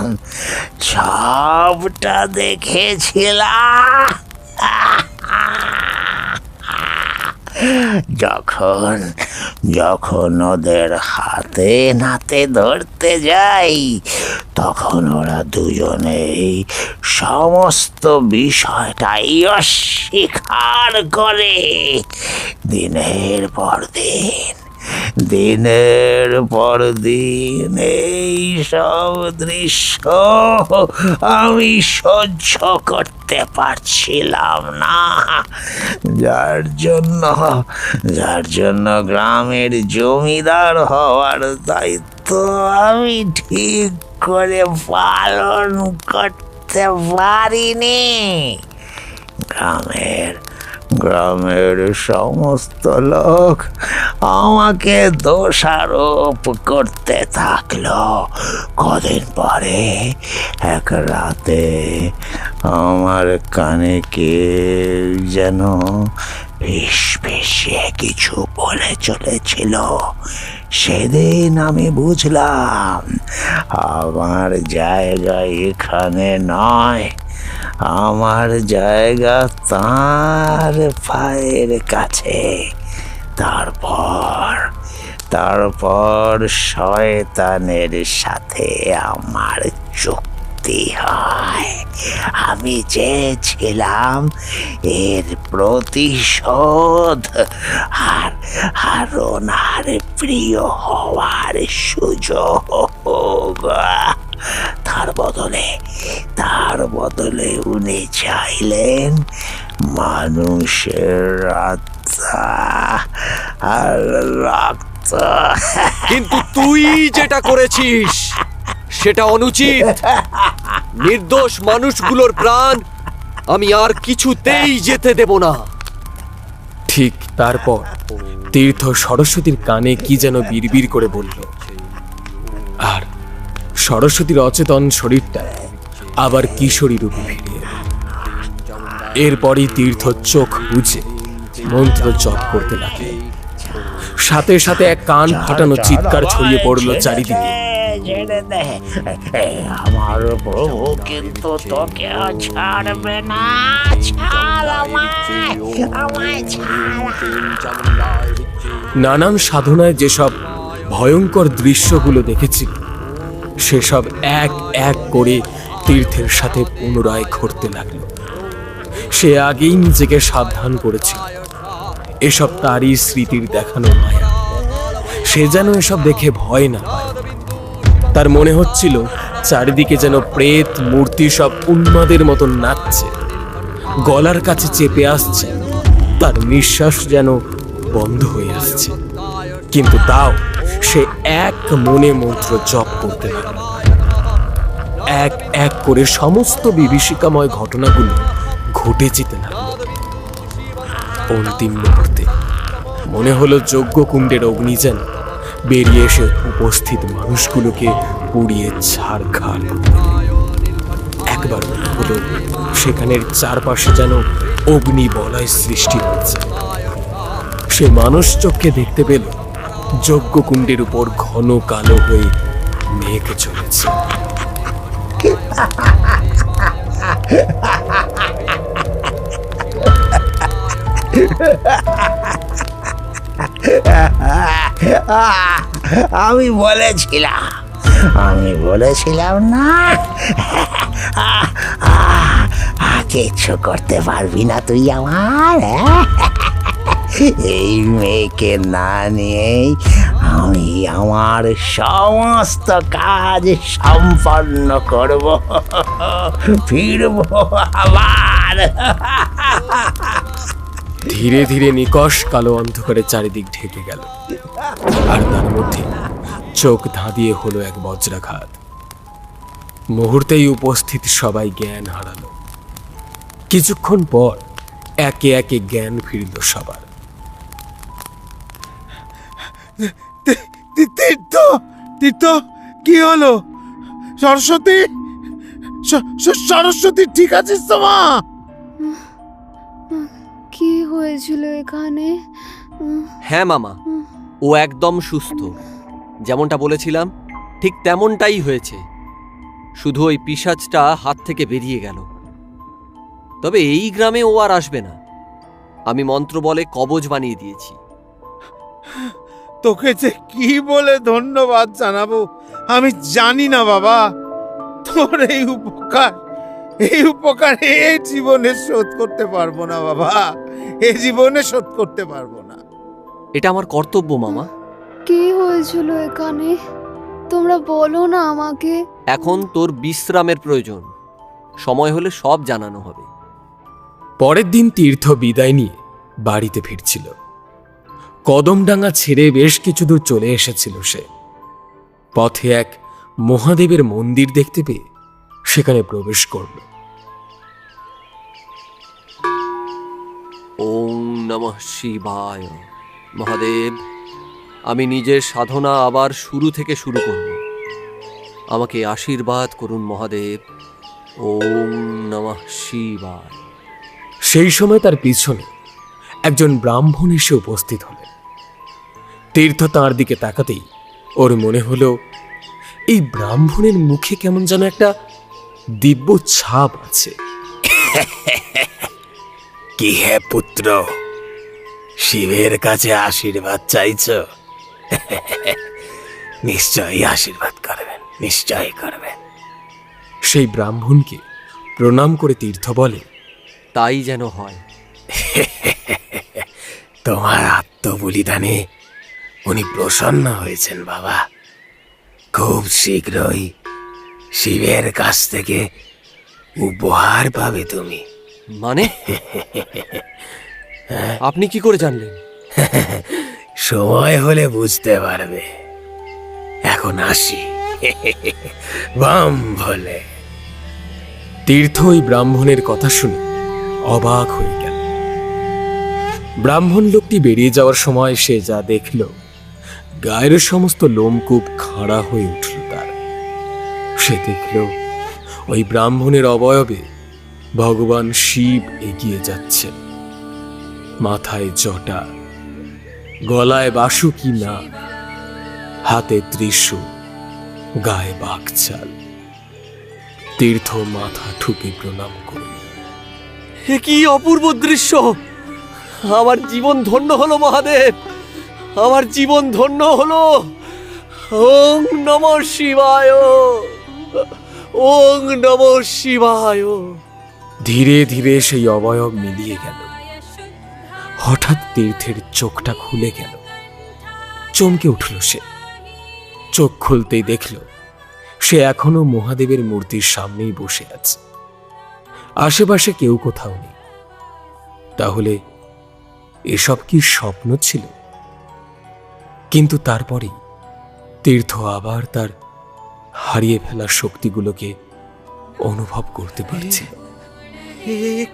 যখন ওদের হাতে নাতে ধরতে যাই, তখন ওরা দুজনেই সমস্ত বিষয়টাই অস্বীকার করে। দিনের পর দিন এই সব দৃশ্য আমি সহ্য করতে পারছিলাম না, যার জন্য গ্রামের জমিদার হওয়ার দায়িত্ব আমি ঠিক করে পালন করতে পারিনি। গ্রামের সমস্ত লোক আমাকে দোষারোপ করতে থাকলো। কদিন পরে এক রাতে আমার কানে কে যেন ফিসফিসিয়ে কিছু বলে চলেছিল। সেদিন আমি বুঝলাম আমার জায়গা এখানে নয়, আমার জায়গা তার পায়ের কাছে। তারপর শয়তানের সাথে আমার চুক্তি করতে হয়। আমি চেয়েছিলাম এর প্রতিশোধ আর আর ওনার প্রিয় হওয়ার সুযোগ। তার বদলে উনি চাইলেন মানুষের আত্মা আর রক্ত। কিন্তু তুই যেটা করেছিস সেটা অনুচিত। নির্দোষ মানুষগুলোর প্রাণ আমি আর কিছুতেই যেতে দেব না। ঠিক তারপর তীর্থ সরস্বতীর কানে কি যেন বিড়বিড় করে বলল, আর সরস্বতীর অচেতন শরীরটা আবার কিশোরী রূপে ফিরে এলো। এরপরই তীর্থ চোখ বুজে মন্ত্র জপ করতে লাগলো। সাথে সাথে এক কান ফাটানো চিৎকার ছড়িয়ে পড়ল চারিদিকে। আমার প্রভু কিন্তু তোকে ছাড়বে না। নানান সাধনায় যেসব ভয়ঙ্কর দৃশ্যগুলো দেখেছিল সেসব এক এক করে তীর্থের সাথে পুনরায় ঘটতে লাগলো। সে আগেই নিজেকে সাবধান করেছিল এসব তারই স্মৃতির দেখানো মায়া। সে যেন এসব দেখে ভয় না পায়। তার মনে হচ্ছিল চারিদিকে যেন প্রেত মূর্তি সব উন্মাদের মতন নাচছে, গলার কাছে চেপে আসছে, তার নিঃশ্বাস যেন বন্ধ হয়ে আসছে। কিন্তু তাও সে এক মনে মন্ত্র জপ করতে লাগল। এক এক করে সমস্ত বিভীষিকাময় ঘটনাগুলো ঘটে যেতে লাগল। অন্তিম মুহূর্তে মনে হলো যজ্ঞকুণ্ডের অগ্নি যেন বেরিয়ে এসে উপস্থিত মানুষগুলোকে পুড়িয়ে ছারখার করে দিল। একবার মনে হলো সেখানের চারপাশে যেন অগ্নি বলয় সৃষ্টি হয়েছে। সে মানুষ চোখে দেখতে পেল যজ্ঞকুণ্ডের উপর ঘন কালো হয়ে মেঘ চলেছে। আমি বলেছিলাম না কিচ্ছু করতে পারবি না তুই আমার। এই মেয়েকে না নিয়েই আমি আমার সমস্ত কাজ সম্পন্ন করব, ফিরব আবার। ধীরে ধীরে নিকষ কালো অন্ধকারে চারিদিক ঢেকে গেল, আর তার মধ্যে চোখ ধাঁধিয়ে হলো এক বজ্রাঘাত। মুহূর্তেই উপস্থিত সবাই জ্ঞান হারালো। কিছুক্ষণ পর একে একে জ্ঞান ফিরল সবার। তীর্থ তীর্থ কি হলো? সরস্বতী সরস্বতী ঠিক আছিস তো মা? কি হয়েছিল এখানে? হ্যাঁ মামা, ও একদম সুস্থ। যেমনটা বলেছিলাম ঠিক তেমনটাই হয়েছে। শুধু ওই পিশাচটা হাত থেকে বেরিয়ে গেল। তবে এই গ্রামে ও আর আসবে না। আমি মন্ত্র বলে কবচ বানিয়ে দিয়েছি। তোকে যে কি বলে ধন্যবাদ জানাবো আমি জানি না বাবা। তোর এই উপকার এই জীবনে শোধ করতে পারবো না বাবা, এই জীবনে শোধ করতে পারবো না। এটা আমার কর্তব্য মামা। কি হয়েছিল এখানে তোমরা বলো না আমাকে। এখন তোর বিশ্রামের প্রয়োজন, সময় হলে সব জানানো হবে। পরের দিন তীর্থ বিদায় নিয়ে বাড়িতে ফিরছিল। কদমডাঙ্গা ছেড়ে বেশ কিছু দূর চলে এসেছিল সে। পথে এক মহাদেবের মন্দির দেখতে পেয়ে সেখানে প্রবেশ করল। ওম নমঃ শিবায়। মহাদেব, আমি নিজের সাধনা আবার শুরু থেকে শুরু করব। আমাকে আশীর্বাদ করুন মহাদেব। ওম নমঃ শিবায়। সেই সময় তার পিছনে একজন ব্রাহ্মণ এসে উপস্থিত হলেন। তীর্থ তাঁর দিকে তাকাতেই ওর মনে হলো এই ব্রাহ্মণের মুখে কেমন যেন একটা দিব্য ছাপ আছে। কি হে পুত্র, শিবের কাছে আশীর্বাদ চাইছ? নিশ্চয়ই আশীর্বাদ করবেন, নিশ্চয়ই করবেন। সেই ব্রাহ্মণকে প্রণাম করে তীর্থ বলে, তাই যেন হয়। তোমার আত্মবলিদানে উনি প্রসন্ন হয়েছেন বাবা। খুব শীঘ্রই শিবের কাছ থেকে উপহার পাবে তুমি। মানে আপনি কি করে জানলেন? সময় হলে বুঝতে পারবে। এখন আসি। বাম ভোলে। তীর্থ ওই ব্রাহ্মণের কথা শুনে অবাক হয়ে গেল। ব্রাহ্মণ লোকটি বেরিয়ে যাওয়ার সময় সে যা দেখল, গায়ের সমস্ত লোমকূপ খাড়া হয়ে উঠল তার। সে দেখল ওই ব্রাহ্মণের অবয়বে ভগবান শিব এগিয়ে যাচ্ছে। মাথায় জটা, গলায় বাসুকি না, হাতে ত্রিশূল, গায়ে বাঘছাল। তীর্থ মাথা ঠুকে প্রণাম করল। এ কি অপূর্ব দৃশ্য! আমার জীবন ধন্য হলো মহাদেব, আমার জীবন ধন্য হলো। ওং নমঃ শিবায়, ওং নমঃ শিবায়। ধীরে ধীরে সেই অবয়ব মিলিয়ে গেল। হঠাৎ তীর্থের চোখটা খুলে গেল। চমকে উঠল সে। চোখ খুলতেই দেখল সে এখনো মহাদেবের মূর্তির সামনেই বসে আছে। আশেপাশে কেউ কোথাও নেই। তাহলে এসব কি স্বপ্ন ছিল? কিন্তু তারপরেই তীর্থ আবার তার হারিয়ে ফেলা শক্তিগুলোকে অনুভব করতে পারছিল।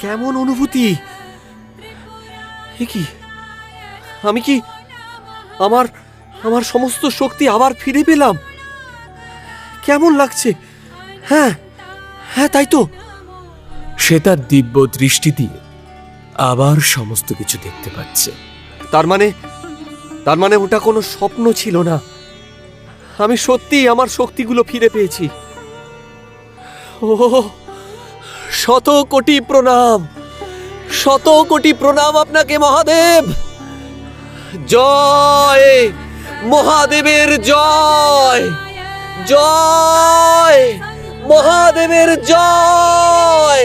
কেমন অনুভূতি! কি আমি কি আমার আমার সমস্ত শক্তি আবার ফিরে পেলাম? কেমন লাগছে? হ্যাঁ হ্যাঁ, তাই তো। সে তার দিব্য দৃষ্টি দিয়ে আবার সমস্ত কিছু দেখতে পাচ্ছে। তার মানে ওটা কোনো স্বপ্ন ছিল না। আমি সত্যিই আমার শক্তিগুলো ফিরে পেয়েছি। ও, শত কোটি প্রণাম, শত কোটি প্রণাম আপনাকে মহাদেব। জয় মহাদেবের, জয় জয় মহাদেবের, জয়।